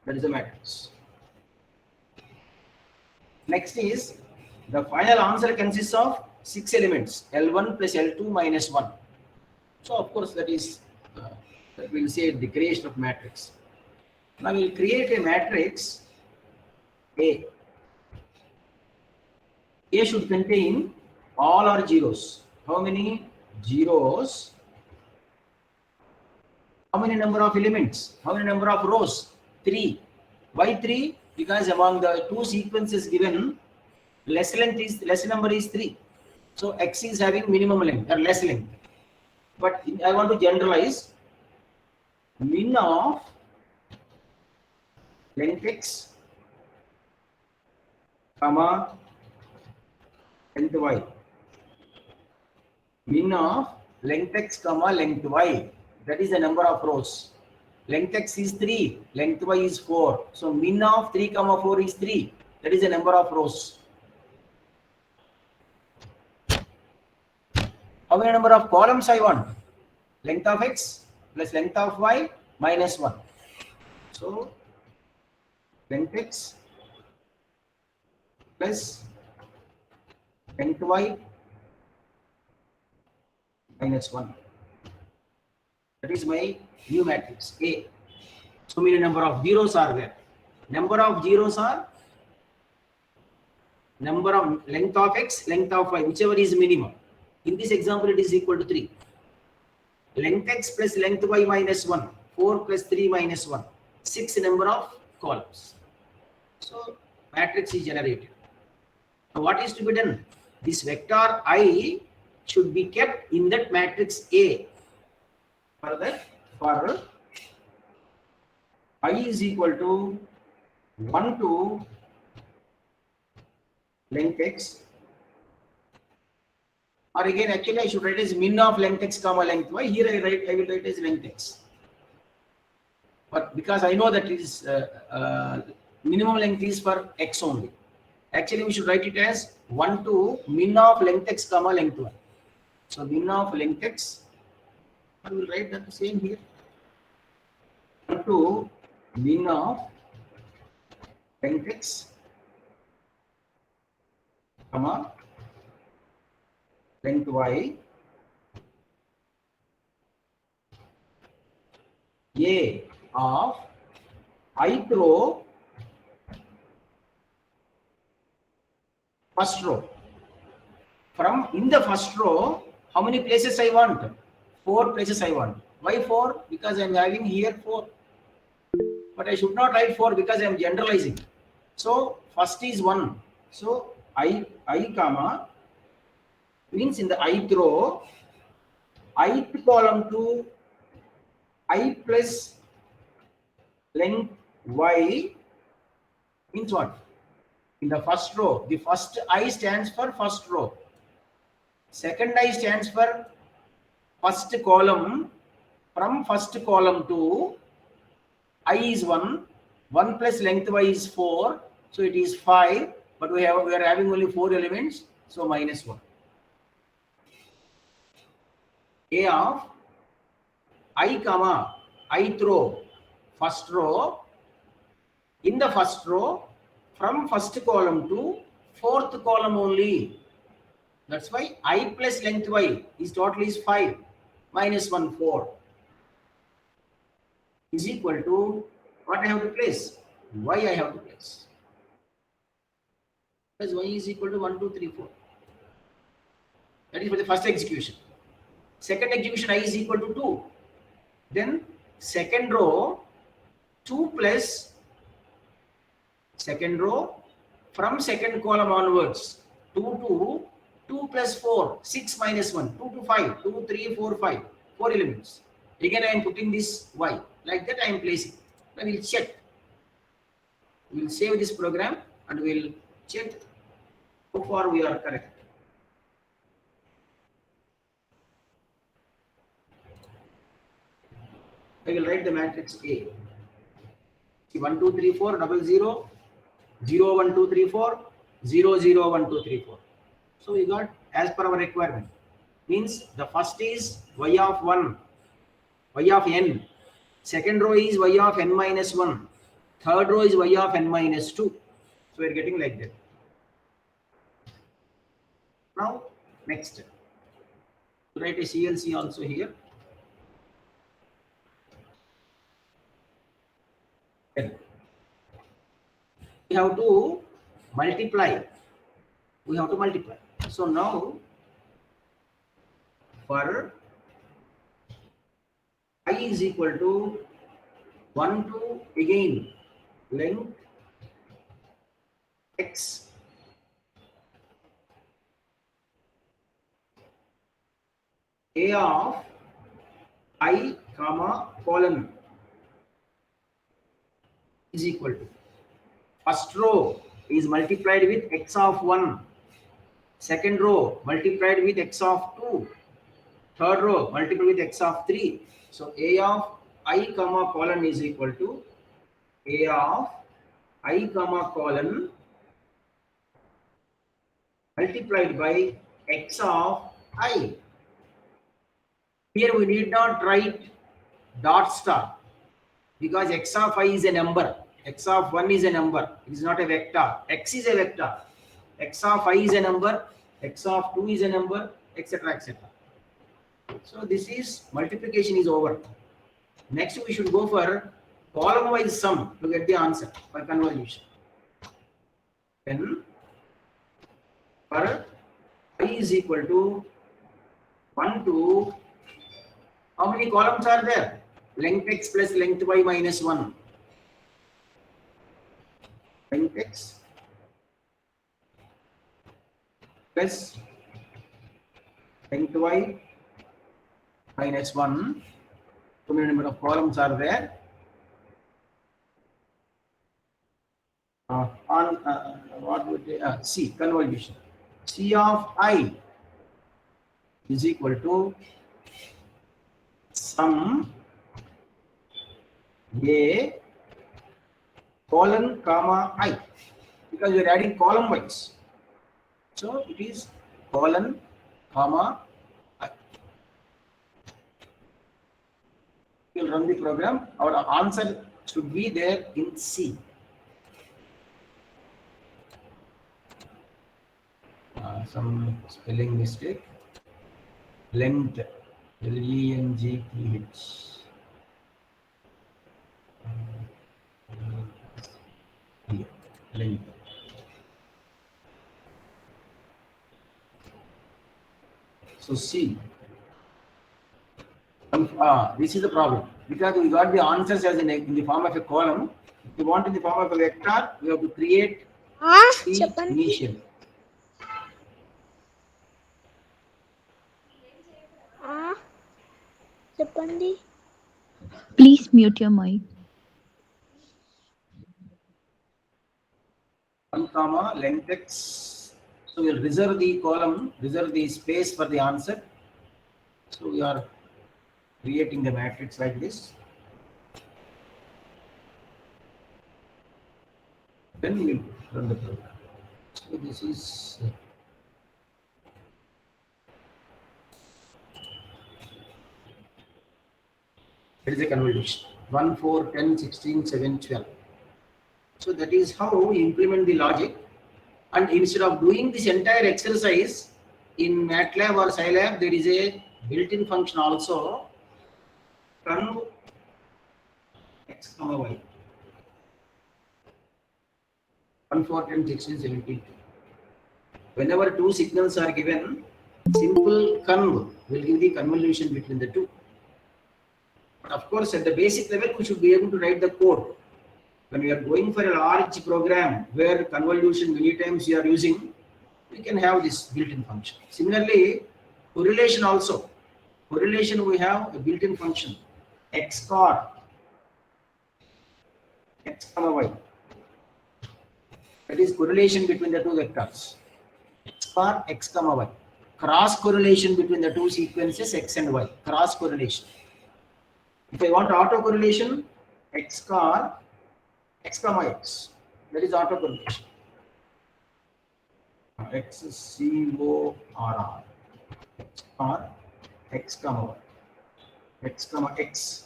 That is the matrix. Next is the final answer consists of 6 elements, L1 plus L2 minus 1. So of course that is that we'll say the creation of matrix. Now we'll create a matrix A. A should contain all our zeros. How many zeros? How many number of elements? How many number of rows? 3. Why 3? Because among the two sequences given, less number is 3. So X is having minimum length or less length. But I want to generalize min of length X, comma length Y. Min of length X, comma length Y. That is the number of rows. Length X is 3, length Y is 4. So min of 3, comma 4 is 3. That is the number of rows. How many number of columns I want? Length of X plus length of Y minus 1. So length X plus length Y minus 1. That is my new matrix A. So many number of zeros are there. Number of zeros are number of length of X, length of Y, whichever is minimum. In this example, it is equal to 3. Length X plus length Y minus 1. 4 plus 3 minus 1. 6 number of columns. So matrix is generated. Now what is to be done? This vector I should be kept in that matrix A. For I is equal to 1 to length X, or again actually I should write as min of length X, comma length Y. Here I will write as length X. But because I know that is minimum length is for X only. Actually we should write it as 1 to min of length X, comma length Y. So min of length X, I will write that same here. 1 to min of length X, comma length Y, A of ith row, first row. From in the first row, how many places I want? 4 places I want. Why 4? Because I am having here 4. But I should not write 4 because I am generalizing. So first is 1. So I comma means in the ith row, ith column to I plus length Y means what? In the first row, the first I stands for first row. Second I stands for first column. From first column to I is 1. 1 plus length Y is 4. So it is 5. But we are having only 4 elements. So minus 1. A of I comma ith row, first row. In the first row, from first column to fourth column only. That's why I plus length Y is total is 5 minus 1 4 is equal to what I have to place? Y I have to place. Because Y is equal to 1 2 3 4. That is for the first execution. Second execution I is equal to 2. Then second row 2 plus second row from second column onwards 2 to 2 plus 4 6 minus 1 2 to 5 2 3 4 5 4 elements. Again I am putting this Y like that I am placing. I will check. We will save this program and we will check how far we are correct. I will write the matrix A. See 1 2 3 4 0 0 0 1 2 3 4 0 0 1 2 3 4. So we got as per our requirement. Means the first is Y of 1. y of n. Second row is y of n minus 1. Third row is y of n minus 2. So we are getting like that. Now, next. Write a CLC also here. Then we have to multiply. We have to multiply. So now, for I is equal to 1 to again length x a of I comma colon is equal to first row is multiplied with x of 1, second row multiplied with x of 2, third row multiplied with x of 3. So a of I comma colon is equal to a of I comma colon multiplied by x of I. Here we need not write dot star because x of I is a number, x of 1 is a number, it is not a vector, x is a vector, x of I is a number, x of 2 is a number, etc. etc. So this is multiplication is over. Next we should go for column wise sum to get the answer for convolution. Then for I is equal to 1 to, how many columns are there? Length x plus length y minus 1. Length x plus length y minus 1. How many number of columns are there? On what would they, C, convolution. C of I is equal to sum A colon comma I, because we are adding column wise. So it is colon comma I. We will run the program. Our answer should be there in C. Some spelling mistake. Length, Length. Here, length. So C. This is the problem because we got the answers as in the form of a column. If you want in the form of a vector, we have to create C చెప్పండి initial. చెప్పండి Please mute your mic. 1 comma length x. So we'll reserve the column, reserve the space for the answer. So we are creating the matrix like this. Then we will run the program. So this is it is a convolution 1, 4, 10, 16, 7, 12. So that is how we implement the logic. And instead of doing this entire exercise in MATLAB or Scilab, there is a built-in function also, conv x comma y. 1, 4, 10, 16, 17. Whenever two signals are given, simple conv will give the convolution between the two. But of course, at the basic level, we should be able to write the code. When we are going for a large program where convolution many times you are using, we can have this built-in function. Similarly, correlation also. Correlation we have a built-in function, XCOR, x comma y. That is correlation between the two vectors. XCOR, x comma y. Cross correlation between the two sequences x and y. Cross correlation. If I want autocorrelation, XCOR, x comma x. That is autocorrelation. XCORR. XCOR, x comma y. x comma x.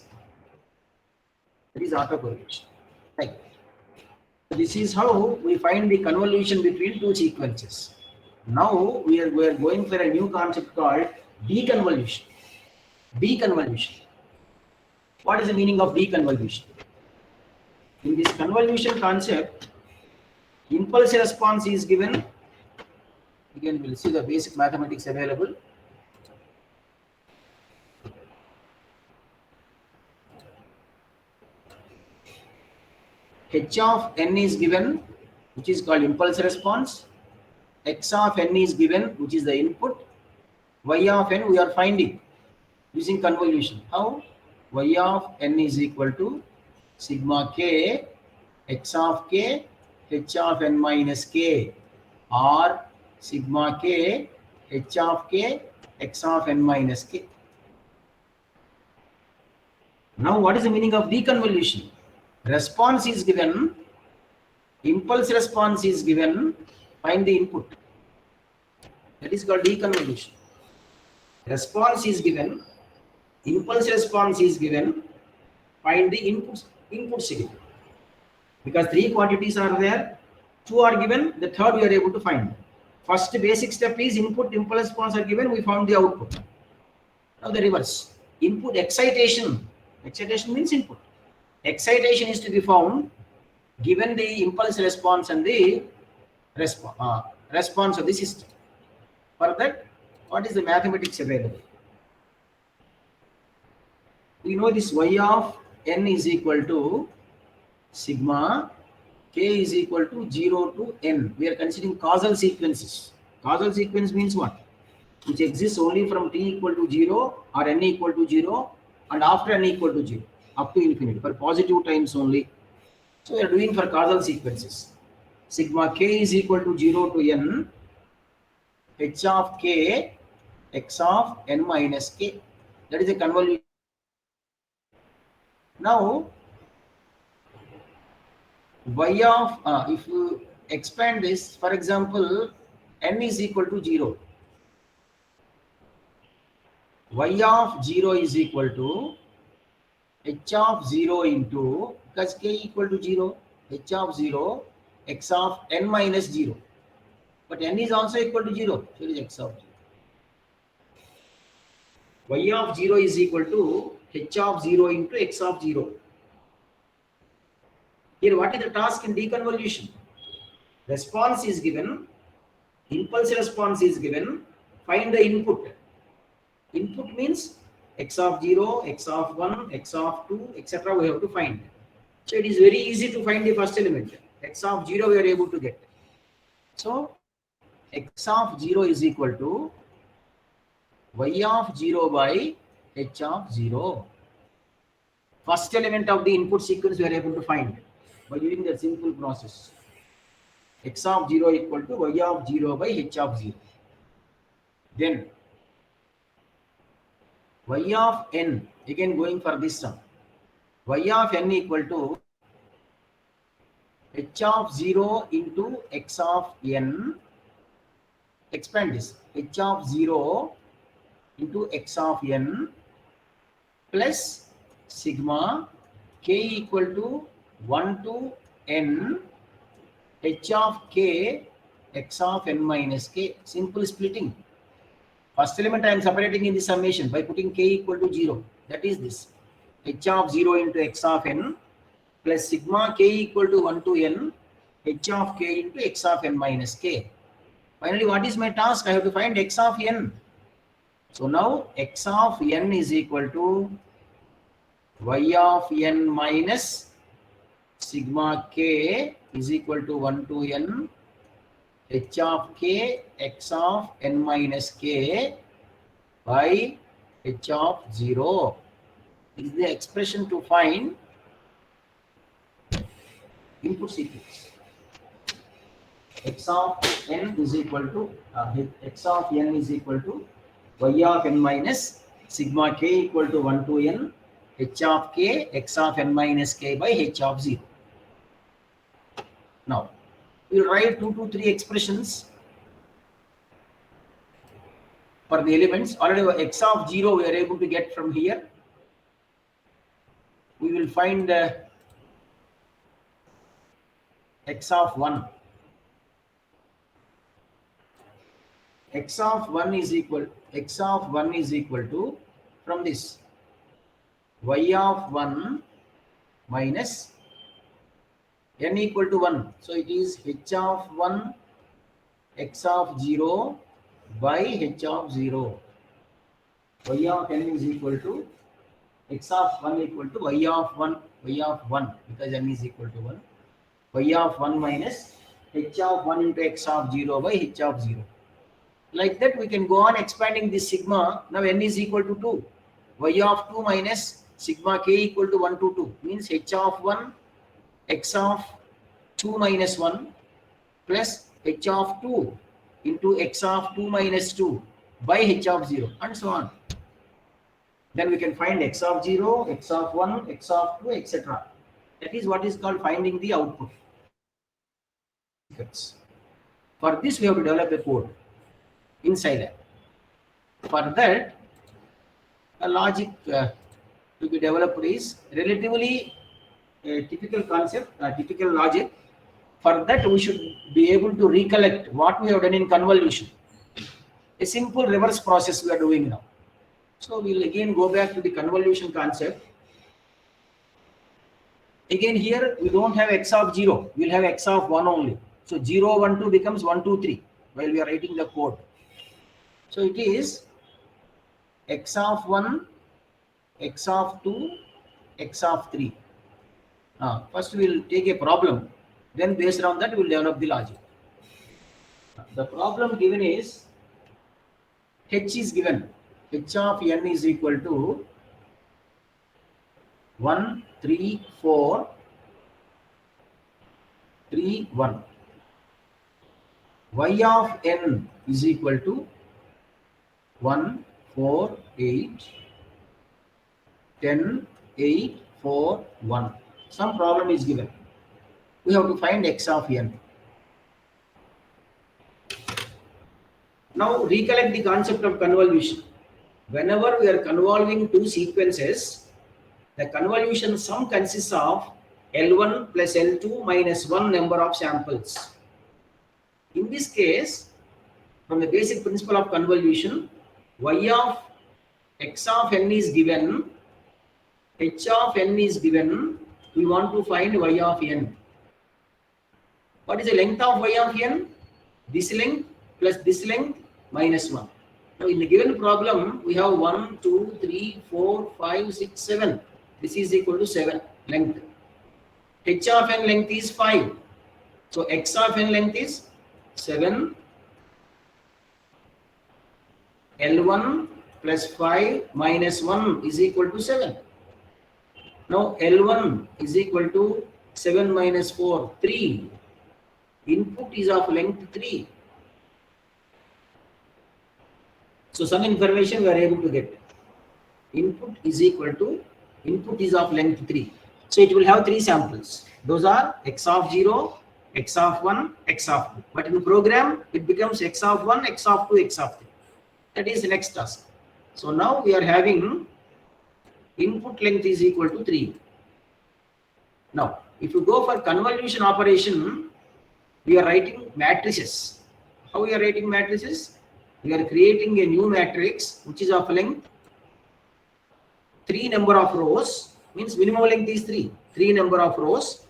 That is autocorrelation. Right. This is how we find the convolution between two sequences. Now we are going for a new concept called deconvolution. Deconvolution. What is the meaning of deconvolution? In this convolution concept, impulse response is given. Again, we'll see the basic mathematics available. H of n is given, which is called impulse response. X of n is given, which is the input. Y of n we are finding using convolution. How? Y of n is equal to sigma k x of k h of n minus k, or sigma k h of k x of n minus k. Now what is the meaning of deconvolution? Response is given, impulse response is given, find the input. That is called deconvolution. Response is given, impulse response is given, find the input signal. Because three quantities are there, two are given, the third we are able to find. First basic step is input, impulse response are given, we found the output. Now the reverse. Input excitation. Excitation means input. Excitation is to be found given the impulse response and the response of the system. For that, what is the mathematics available? We know this y of n is equal to sigma k is equal to 0 to n. We are considering causal sequences. Causal sequence means what? Which exists only from t equal to 0 or n equal to 0 and after n equal to 0 up to infinity for positive times only. So we are doing for causal sequences. Sigma k is equal to 0 to n h of k x of n minus k. That is a convolution. Now y of if you expand this, for example, n is equal to 0. Y of 0 is equal to h of 0 into, because k equal to 0, h of 0 x of n minus 0. But n is also equal to 0, so it is x of 0. Y of 0 is equal to h of 0 into x of 0. Here what is the task in deconvolution? Response is given, impulse response is given, find the input. Input means x of 0, x of 1, x of 2, etc. we have to find. So it is very easy to find the first element. X of 0 we are able to get. So x of 0 is equal to y of 0 by h of 0. First element of the input sequence we are able to find by using the simple process. X of 0 equal to y of 0 by h of 0. Then y of n, again going for this sum. Y of n equal to h of 0 into x of n. Expand this. H of 0 into x of n plus sigma k equal to 1 to n h of k x of n minus k. Simple splitting. First element I am separating in the summation by putting k equal to 0. That is this. H of 0 into x of n plus sigma k equal to 1 to n h of k into x of n minus k. Finally, what is my task? I have to find x of n. So now x of n is equal to y of n minus sigma k is equal to 1 to n h of k x of n minus k by h of 0. This is the expression to find input sequence. X of n is equal to x of n is equal to y of n minus sigma k equal to 1 to n h of k x of n minus k by h of 0. Now we will write 2 to 3 expressions for the elements. Already x of 0 we are able to get from here. find x of 1. X of 1 is equal to, from this, y of 1 minus n equal to 1. So it is h of 1 x of 0 by h of 0. Y of n is equal to x of 1 equal to y of 1 because n is equal to 1. Y of 1 minus h of 1 into x of 0 by h of 0. Like that we can go on expanding this sigma. Now n is equal to 2. Y of 2 minus sigma k equal to 1 to 2 means h of 1 x of 2 minus 1 plus h of 2 into x of 2 minus 2 by h of 0 and so on. Then we can find x of 0, x of 1, x of 2, etc. That is what is called finding the output. For this we have to develop a code in Scilab. For that, a logic to be developed is relatively a typical concept, a typical logic. For that, we should be able to recollect what we have done in convolution. A simple reverse process we are doing now. So we'll again go back to the convolution concept. Again here we don't have x of 0, we'll have x of 1 only. So 0, 1, 2 becomes 1, 2, 3 while we are writing the code. So it is x of 1, x of 2, x of 3. First we will take a problem, then based on that we will develop the logic. The problem given is h is given. H of n is equal to 1, 3, 4, 3, 1. Y of n is equal to 1, 4, 8, 10, 8, 4, 1. Some problem is given. We have to find x of n. Now recollect the concept of convolution. Whenever we are convolving two sequences, the convolution sum consists of L1 plus L2 minus 1 number of samples. In this case, from the basic principle of convolution, y of x of n is given, h of n is given, we want to find y of n. What is the length of y of n? This length plus this length minus 1. Now in the given problem, we have 1, 2, 3, 4, 5, 6, 7. This is equal to 7 length. H of n length is 5. So x of n length is 7. L1 plus 5 minus 1 is equal to 7. Now L1 is equal to 7 minus 4, 3. Input is of length 3. So some information we are able to get. Input is equal to, input is of length 3. So it will have 3 samples. Those are x of 0, x of 1, x of 2. But in program, it becomes x of 1, x of 2, x of 3. That is the next task. So now we are having input length is equal to 3. Now, if you go for convolution operation, we are writing matrices. How we are writing matrices? We are creating a new matrix which is of length 3 number of rows, means minimum length is 3. 3 number of rows,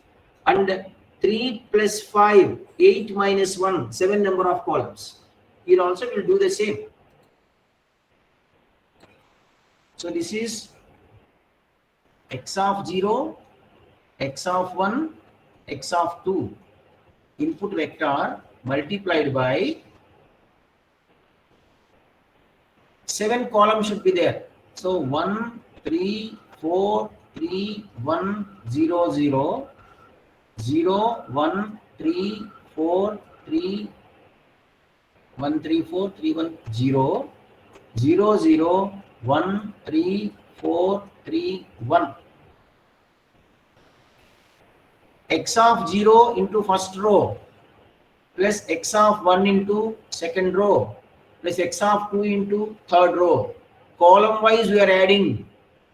and 3 plus 5, 8 minus 1, 7 number of columns. Here also will do the same. So this is x of 0, x of 1, x of 2 input vector multiplied by 7 columns should be there. So 1, 3, 4, 3, 1, 0, 0, 0, 1, 3, 4, 3, 1, 3, 4, 3, 1, 0, 0, 0, 1, 3, 4, 3, 1. X of 0 into first row plus x of 1 into second row plus x of 2 into third row. Column wise we are adding.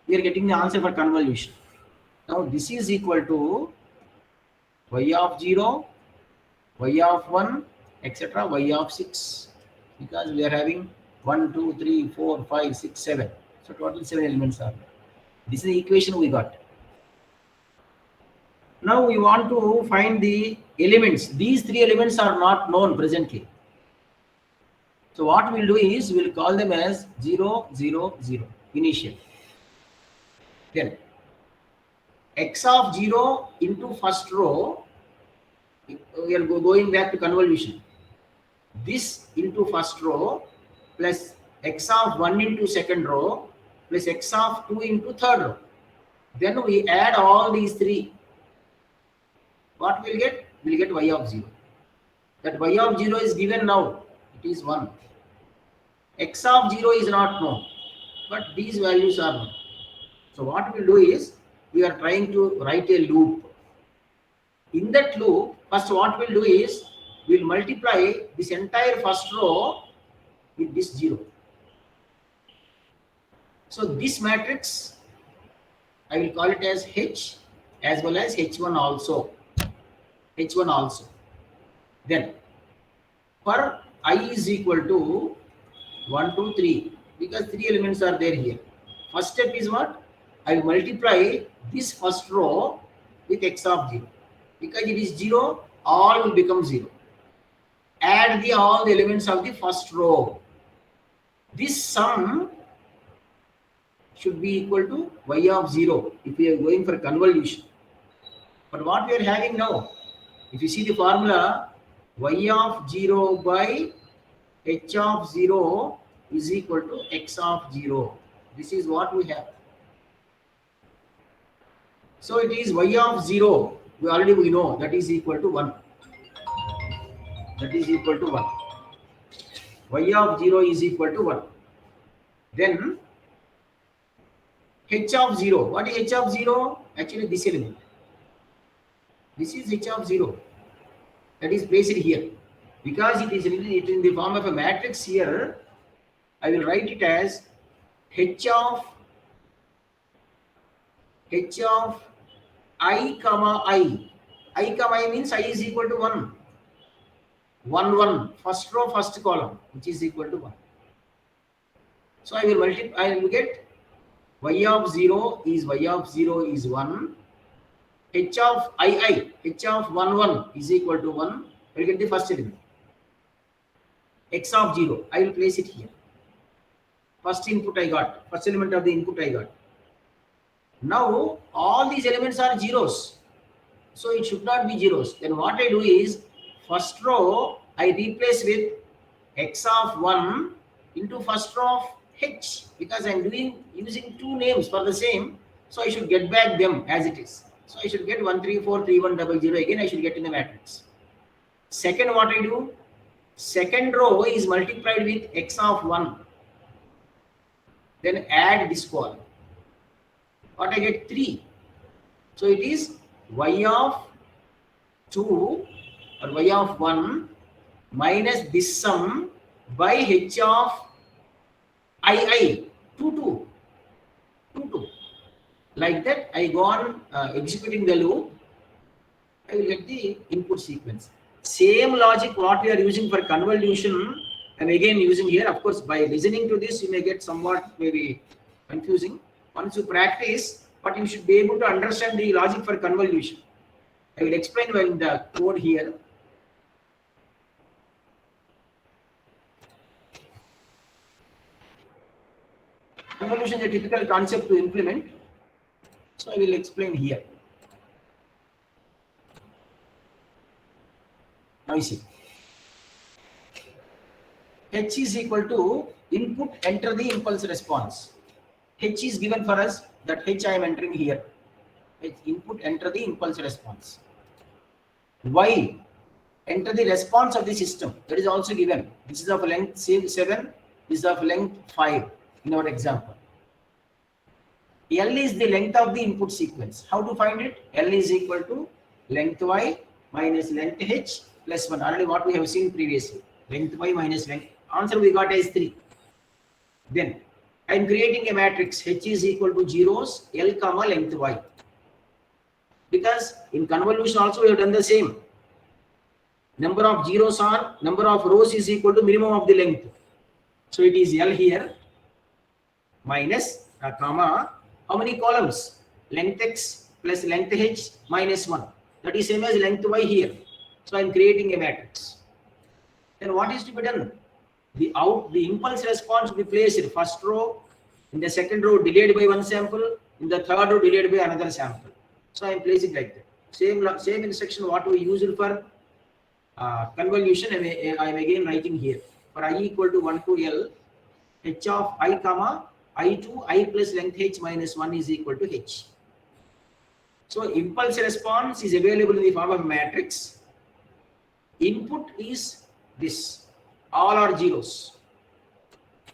We are getting the answer for convolution. Now this is equal to y of 0, y of 1, etc. y of 6, because we are having 1, 2, 3, 4, 5, 6, 7. So total 7 elements are there. This is the equation we got. Now we want to find the elements. These three elements are not known presently. So what we'll do is we'll call them as 0, 0, 0 initial. Then x of 0 into first row, we are going back to convolution. This into first row plus x of 1 into second row plus x of 2 into third row. Then we add all these three. What we'll get? We'll get y of 0. That y of 0 is given now. It is 1. X of 0 is not known, but these values are known. So what we'll do is we are trying to write a loop. In that loop, first what we'll do is we'll multiply this entire first row with this 0. So this matrix, I will call it as H as well as H1 also. H1 also. Then for I is equal to 1, 2, 3, because three elements are there here. First step is what? I will multiply this first row with x of 0. Because it is 0, all will become 0. Add all the elements of the first row. This sum should be equal to y of 0 if we are going for convolution. But what we are having now, if you see the formula, y of 0 by h of 0 is equal to x of 0. This is what we have. So it is y of 0. We know that is equal to 1. That is equal to 1. Y of 0 is equal to 1. Then h of 0. What is h of 0? Actually this element. This is h of 0. That is placed here. Because it is written in the form of a matrix here, I will write it as h of I comma I. I comma I means I is equal to 1. 1, 1. First row, first column, which is equal to 1. So I will multiply, I will get y of 0 is 1. H of I, h of 1, 1 is equal to 1. I will get the first element. X of 0, I will place it here. First input I got, first element of the input I got. Now all these elements are zeros, so it should not be zeros. Then what I do is first row I replace with x of 1 into first row of h, because I am using two names for the same, so I should get back them as it is. So I should get 1, 3, 4, 3, 1, 0, 0 again. I should get in the matrix. Second, what I do? Second row is multiplied with x of 1. Then add this column. What I get? 3. So it is y of 2 or y of 1 minus this sum by h of I 2, 2, 2, 2. Like that I go on executing the loop. I will get the input sequence. Same logic what we are using for convolution, I'm again using here. Of course, by listening to this, you may get somewhat maybe confusing. Once you practice, but you should be able to understand the logic for convolution. I will explain well in the code here. Convolution is a typical concept to implement, so I will explain here. Now you see, h is equal to input, enter the impulse response. H is given for us, that h I am entering here. H input, enter the impulse response. Y, enter the response of the system. That is also given. This is of length 7, this is of length 5 in our example. L is the length of the input sequence. How to find it? L is equal to length y minus length h plus 1. Already what we have seen previously. Length y minus length. Answer we got is 3. Then I am creating a matrix. H is equal to zeros, L comma length y. because in convolution also we have done the same. Number of zeros are number of rows is equal to minimum of the length. So it is L here minus comma how many columns? Length x plus length h minus 1. That is same as length y here. So I am creating a matrix. Then what is to be done? The impulse response will be placed in first row, in the second row delayed by one sample, in the third row delayed by another sample. So I am placing like that. Same instruction what we used for convolution. I am again writing here for I equal to 1 to L h of I comma I to I plus length h minus 1 is equal to h. So impulse response is available in the form of matrix. Input is this. All are zeros.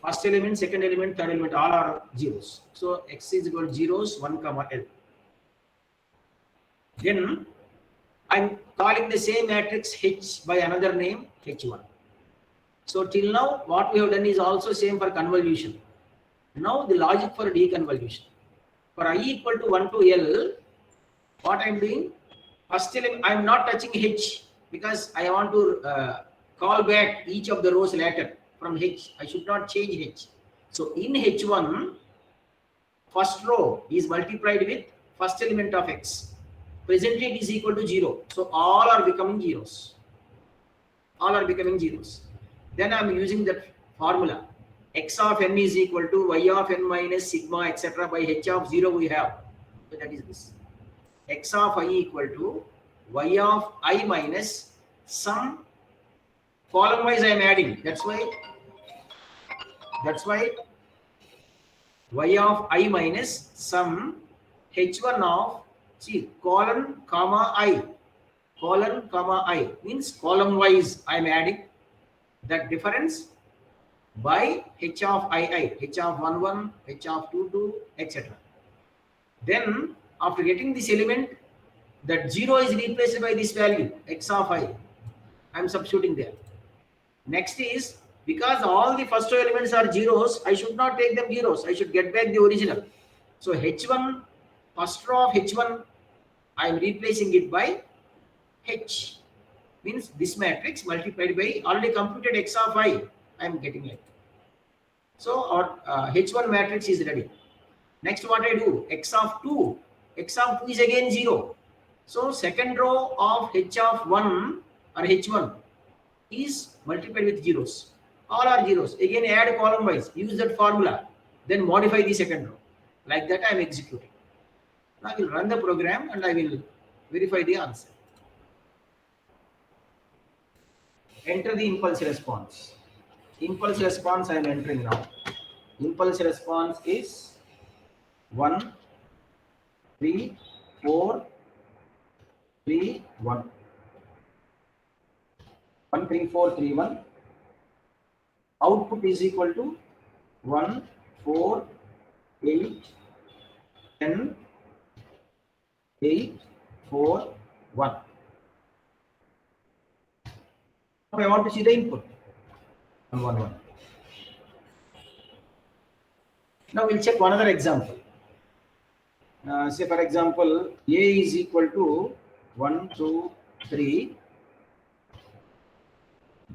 First element, second element, third element, all are zeros. So x is equal to zeros, 1 comma L. Then I'm calling the same matrix H by another name H1. So till now what we have done is also same for convolution. Now the logic for deconvolution. For I equal to 1 to L, what I'm doing, first element I'm not touching H because I want to call back each of the rows later from H. I should not change H. So in H1, first row is multiplied with first element of X. Presently it is equal to 0. So all are becoming zeros. All are becoming zeros. Then I am using that formula. X of n is equal to y of n minus sigma etc. by h of 0 we have. So that is this. X of I equal to y of I minus some column wise I am adding. That's why y of I minus some h1 of colon comma I means column wise I am adding that difference by h of I, h of 1 1, h of 2 2, etc. Then after getting this element, that 0 is replaced by this value x of I. I am substituting there. Next is because all the first two elements are zeros, I should not take them zeros. I should get back the original. So h1, first row of h1, I am replacing it by h. Means this matrix multiplied by already computed x of I am getting it. So our h1 matrix is ready. Next what I do, x of 2 is again 0. So second row of h of 1 or h1 is multiplied with zeros. All are zeros. Again add column wise, use that formula, then modify the second row. Like that I am executing. Now I will run the program and I will verify the answer. Enter the impulse response. Impulse response I am entering now. Impulse response is 1 3 4 3 1. 1 3 4 3 1. Output is equal to 1 4 8 10 8 4 1. I want to see the input. 1 1 1. Now we'll check one other example. Say for example, A is equal to 1 2 3.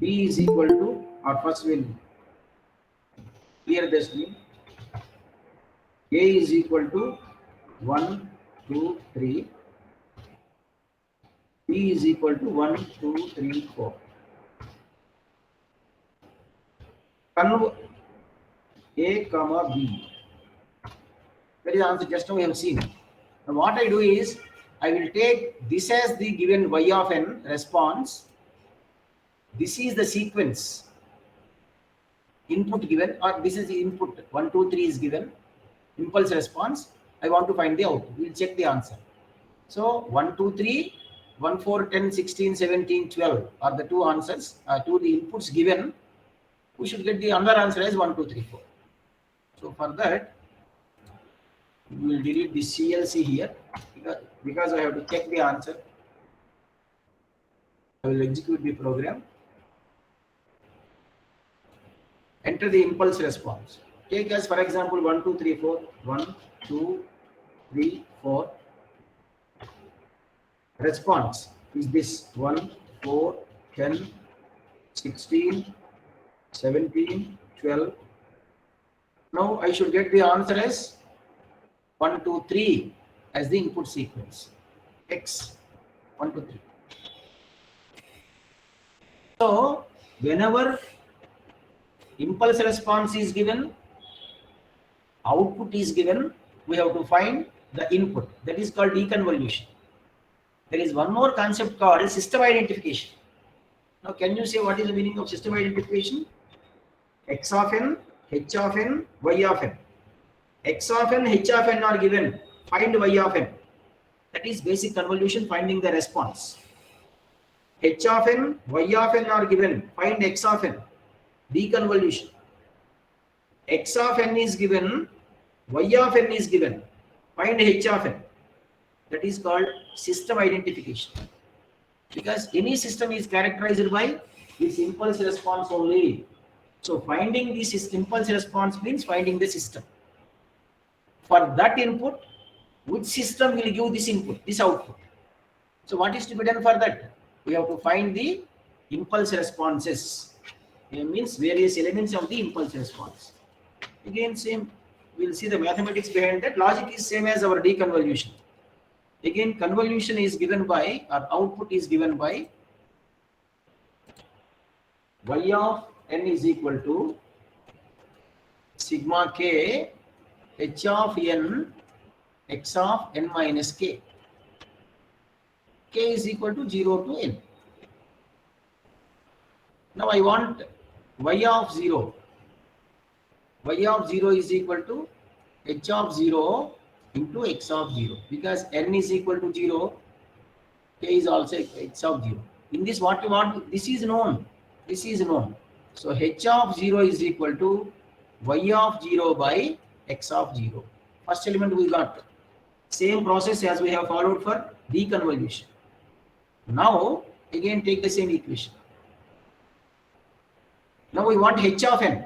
B is equal to, or first we'll clear the screen. A is equal to 1 2 3. B is equal to 1 2 3 4. Convert A comma B. That is the answer just now we have seen. Now what I do is I will take this as the given y of n response. This is the sequence input given, or this is the input 1 2 3 is given. Impulse response. I want to find the output. We'll check the answer. So 1 2 3, 1 4 10 16 17 12 are the two answers to the inputs given. We should get the other answer as 1 2 3 4. So for that we will delete the CLC here because I have to check the answer. I will execute the program. Enter the impulse response. Take as for example 1 2 3 4. 1 2 3 4. response is this 1, 4, 10, 16, 17, 12. Now I should get the answer as 1, 2, 3 as the input sequence. X 1, 2, 3. So whenever impulse response is given, output is given, we have to find the input. That is called deconvolution. There is one more concept called system identification. Now, can you say what is the meaning of system identification? X of n, h of n, y of n. X of n, h of n are given. Find y of n. That is basic convolution, finding the response. H of n, y of n are given. Find x of n. Deconvolution. X of n is given, y of n is given. Find h of n. That is called system identification. Because any system is characterized by its impulse response only. So finding this impulse response means finding the system. For that input, which system will give this input, this output? So what is to be done for that? We have to find the impulse responses. It means various elements of the impulse response. Again, same. We'll see the mathematics behind that. Logic is same as our deconvolution. Again, convolution is given by, or output is given by y of n is equal to sigma k h of n x of n minus k. K is equal to 0 to n. Now I want y of 0. Y of 0 is equal to h of 0 into x of 0, because n is equal to 0, k is also x of 0. In this, what you want, this is known. This is known. So h of 0 is equal to y of 0 by x of 0. First element we got. Same process as we have followed for deconvolution. Now again take the same equation. Now we want h of n.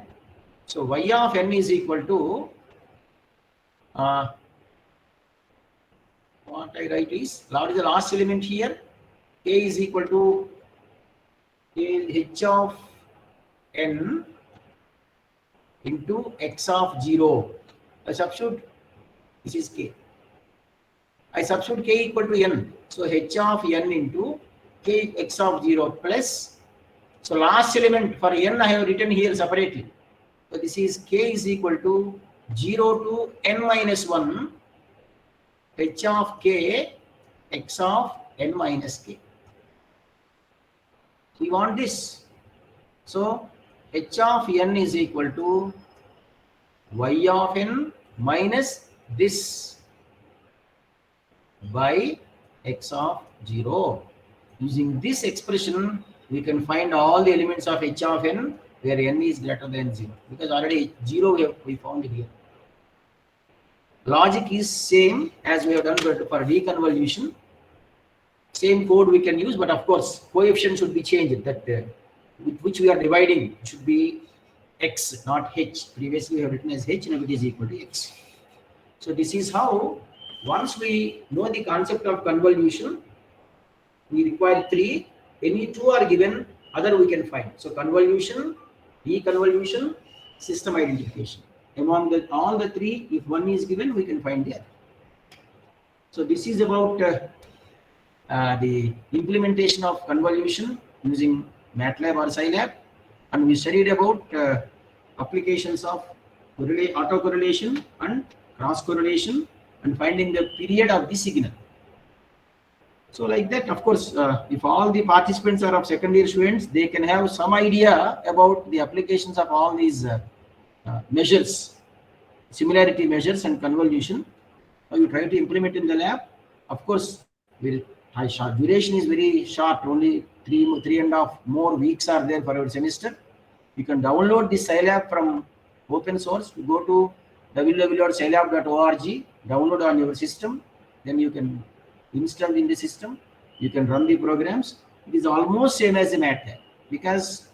So y of n is equal to what I write is, what is the last element here? K is equal to h of n into x of 0. I substitute, this is k. I substitute k equal to n. So h of n into k x of 0 plus. So last element for n I have written here separately. So this is k is equal to 0 to n minus 1 h of k x of n minus k. We want this. So h of n is equal to y of n minus this by x of 0. Using this expression, we can find all the elements of h of n where n is greater than 0, because already 0 we found here. Logic is same as we have done for deconvolution. Same code we can use, but of course coefficient should be changed. That with which we are dividing should be x, not h. Previously we have written as h, now it is equal to x. So this is how, once we know the concept of convolution, we require 3. Any 2 are given, other we can find. So convolution, deconvolution, system identification. Among all the 3, if one is given, we can find the other. So this is about the implementation of convolution using MATLAB or Scilab, and we studied about applications of autocorrelation and cross correlation and finding the period of the signal. So like that, of course, if all the participants are of second year students, they can have some idea about the applications of all these measures, similarity measures and convolution. Now you try to implement in the lab. Of course, duration is very short, only 3.5 more weeks are there for our semester. You can download this Scilab from open source. You go to www.scilab.org, download on your system, then you can install in the system, you can run the programs. It is almost same as a MATLAB, because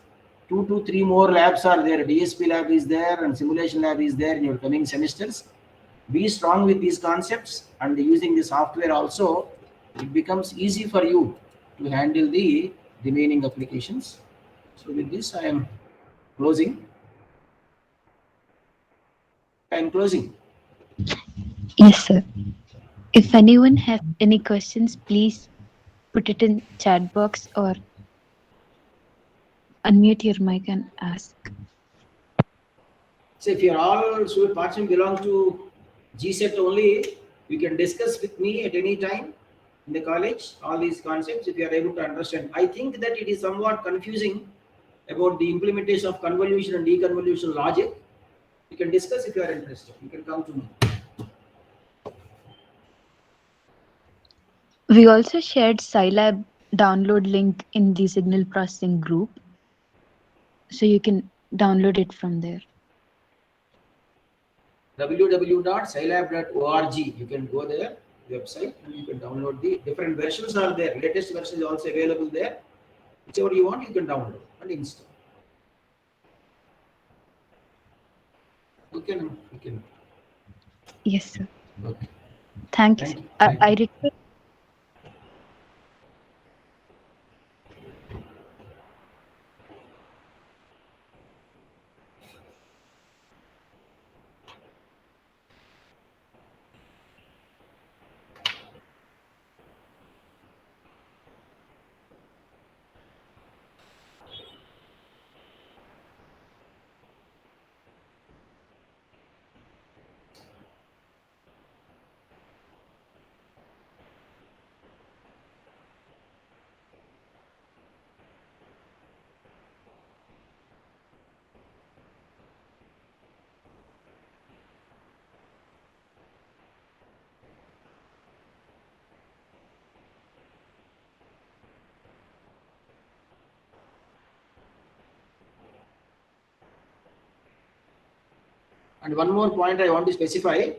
2 to 3 more labs are there. DSP lab is there and simulation lab is there in your coming semesters. Be strong with these concepts, and using the software also, it becomes easy for you to handle the remaining applications. So with this, I am closing. Yes, sir. If anyone has any questions, please put it in chat box or unmute your mic and ask. So if you're all participants belong to GSET only, you can discuss with me at any time in the college all these concepts if you are able to understand. I think that it is somewhat confusing about the implementation of convolution and deconvolution logic. You can discuss if you are interested. You can come to me. We also shared Scilab download link in the signal processing group, so you can download it from there. www.scilab.org. You can go there, website, and you can download the different versions are there. Latest version is also available there. Whichever you want, you can download and install. You can. Yes, sir. Okay. Thank you. Thank you. I request. And one more point I want to specify.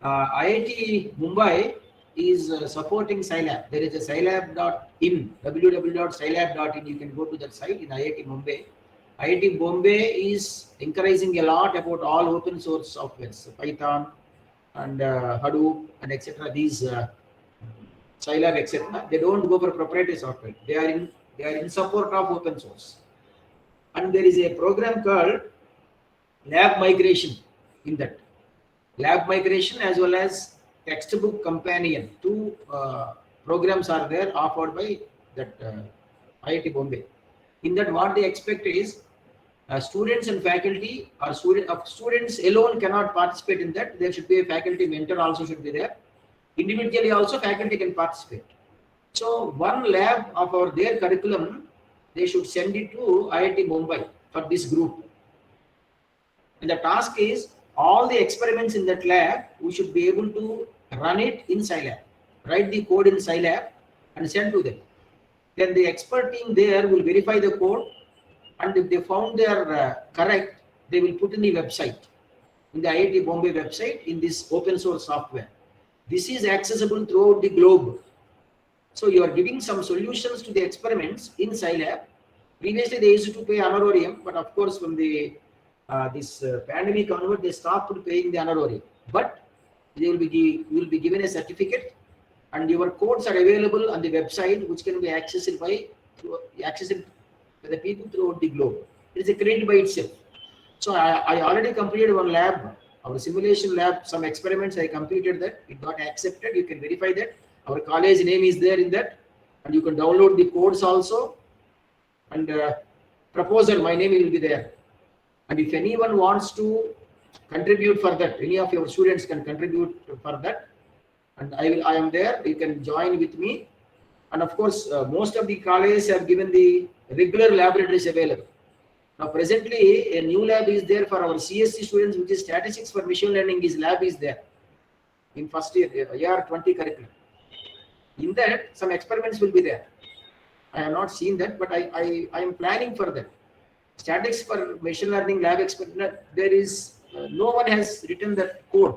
IIT Mumbai is supporting Scilab. There is a scilab.in, www.scilab.in. You can go to that site in IIT Mumbai. IIT Bombay is encouraging a lot about all open source softwares, Python and Hadoop and etc. These Scilab etc. They don't go for proprietary software. They are in support of open source. And there is a program called Lab Migration in that. Lab migration as well as textbook companion. Two programs are there offered by that IIT Bombay. In that, what they expect is students and faculty or students alone cannot participate in that. There should be a faculty mentor also should be there. Individually also faculty can participate. So one lab of their curriculum, they should send it to IIT Mumbai for this group. And the task is all the experiments in that lab, we should be able to run it in Scilab, write the code in Scilab and send to them. Then the expert team there will verify the code, and if they found they are correct, they will put in the website, in the IIT Bombay website, in this open source software. This is accessible throughout the globe. So you are giving some solutions to the experiments in Scilab. Previously they used to pay honorarium, but of course from the this pandemic onward, they stopped paying the honorarium. But they will you will be given a certificate, and your codes are available on the website, which can be accessed by the people throughout the globe. It is a credit by itself. So I already completed one lab, our simulation lab, some experiments I completed that. It got accepted. You can verify that. Our college name is there in that, and you can download the codes also. And proposer, my name will be there. And if anyone wants to contribute for that, any of your students can contribute for that. And I am there. You can join with me. And of course, most of the colleges have given the regular laboratories available. Now, presently, a new lab is there for our CSC students, which is statistics for machine learning. His lab is there in first year, year 20 curriculum. In that, some experiments will be there. I have not seen that, but I am planning for that. Statistics for machine learning lab experiment, there is no one has written that code.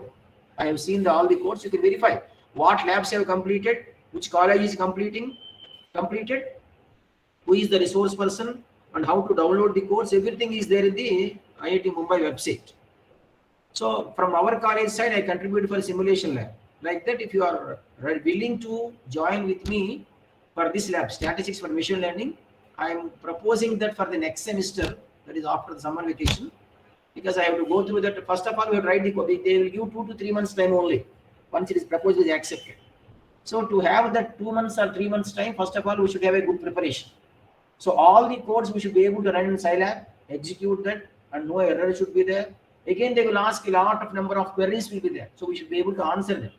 I have seen all the codes. You can verify what labs have completed, which college is completed, who is the resource person, and how to download the codes. Everything is there in the IIT Mumbai website. So from our college side, I contribute for simulation lab. Like that, if you are willing to join with me for this lab, statistics for machine learning, I am proposing that for the next semester, that is after the summer vacation, because I have to go through that. First of all, we have to write the code. They will give 2 to 3 months time only. Once it is proposed, it is accepted. So to have that 2 months or 3 months time, first of all, we should have a good preparation. So all the codes we should be able to run in Scilab, execute that, and no error should be there. Again, they will ask a lot of number of queries will be there. So we should be able to answer them.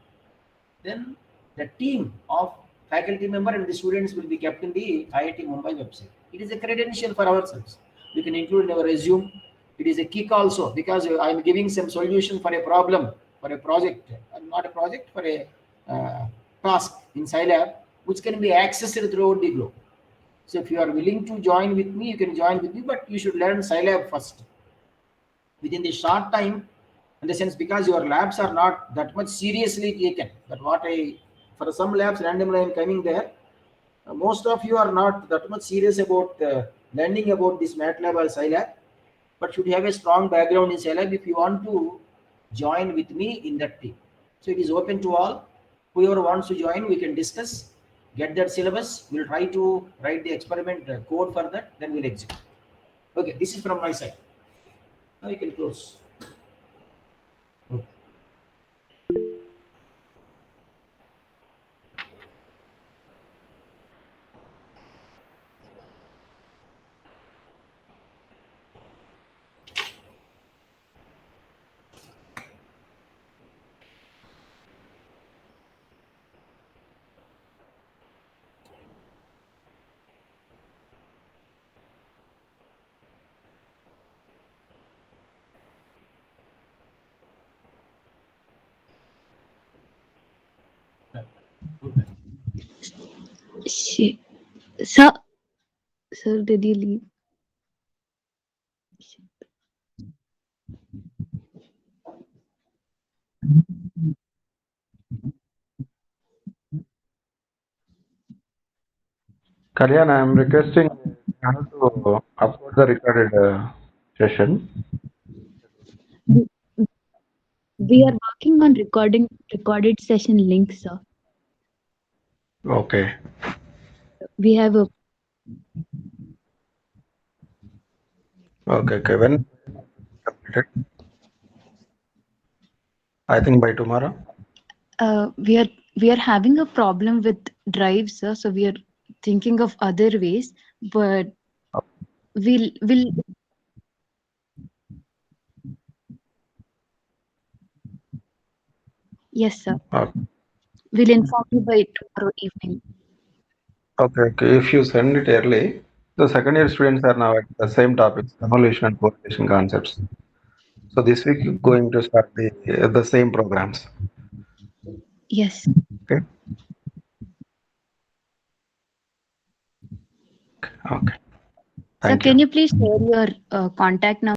Then the team of faculty member and the students will be kept in the IIT Mumbai website. It is a credential for ourselves. We can include in our resume. It is a kick also, because I am giving some solution for a problem, for a project, not a project, for a task in Scilab, which can be accessed throughout the globe. So if you are willing to join with me, you can join with me, but you should learn Scilab first. Within the short time, in the sense, because your labs are not that much seriously taken. But what I, for some labs randomly I am coming there, most of you are not that much serious about learning about this MATLAB or Scilab, but should have a strong background in Scilab if you want to join with me in that team. So it is open to all. Whoever wants to join, we can discuss, get that syllabus. We'll try to write the experiment code for that, then we'll execute. Okay, this is from my side. Now you can close. Okay. Shit. Sir, sir, did you leave? Kalyan, I am requesting you to upload the recorded session. We we are working on recorded session link, sir. Okay. We have a Okay. Okay. When completed? I think by tomorrow. we are having a problem with drive, sir. So we are thinking of other ways, but we'll yes, sir. Okay. We'll inform you by tomorrow evening. Okay. Okay. If you send it early, the second year students are now at the same topics, convolution and correlation concepts. So this week you're going to start the same programs. Yes. Okay. Okay. Sir, Thank you. can you please share your contact number?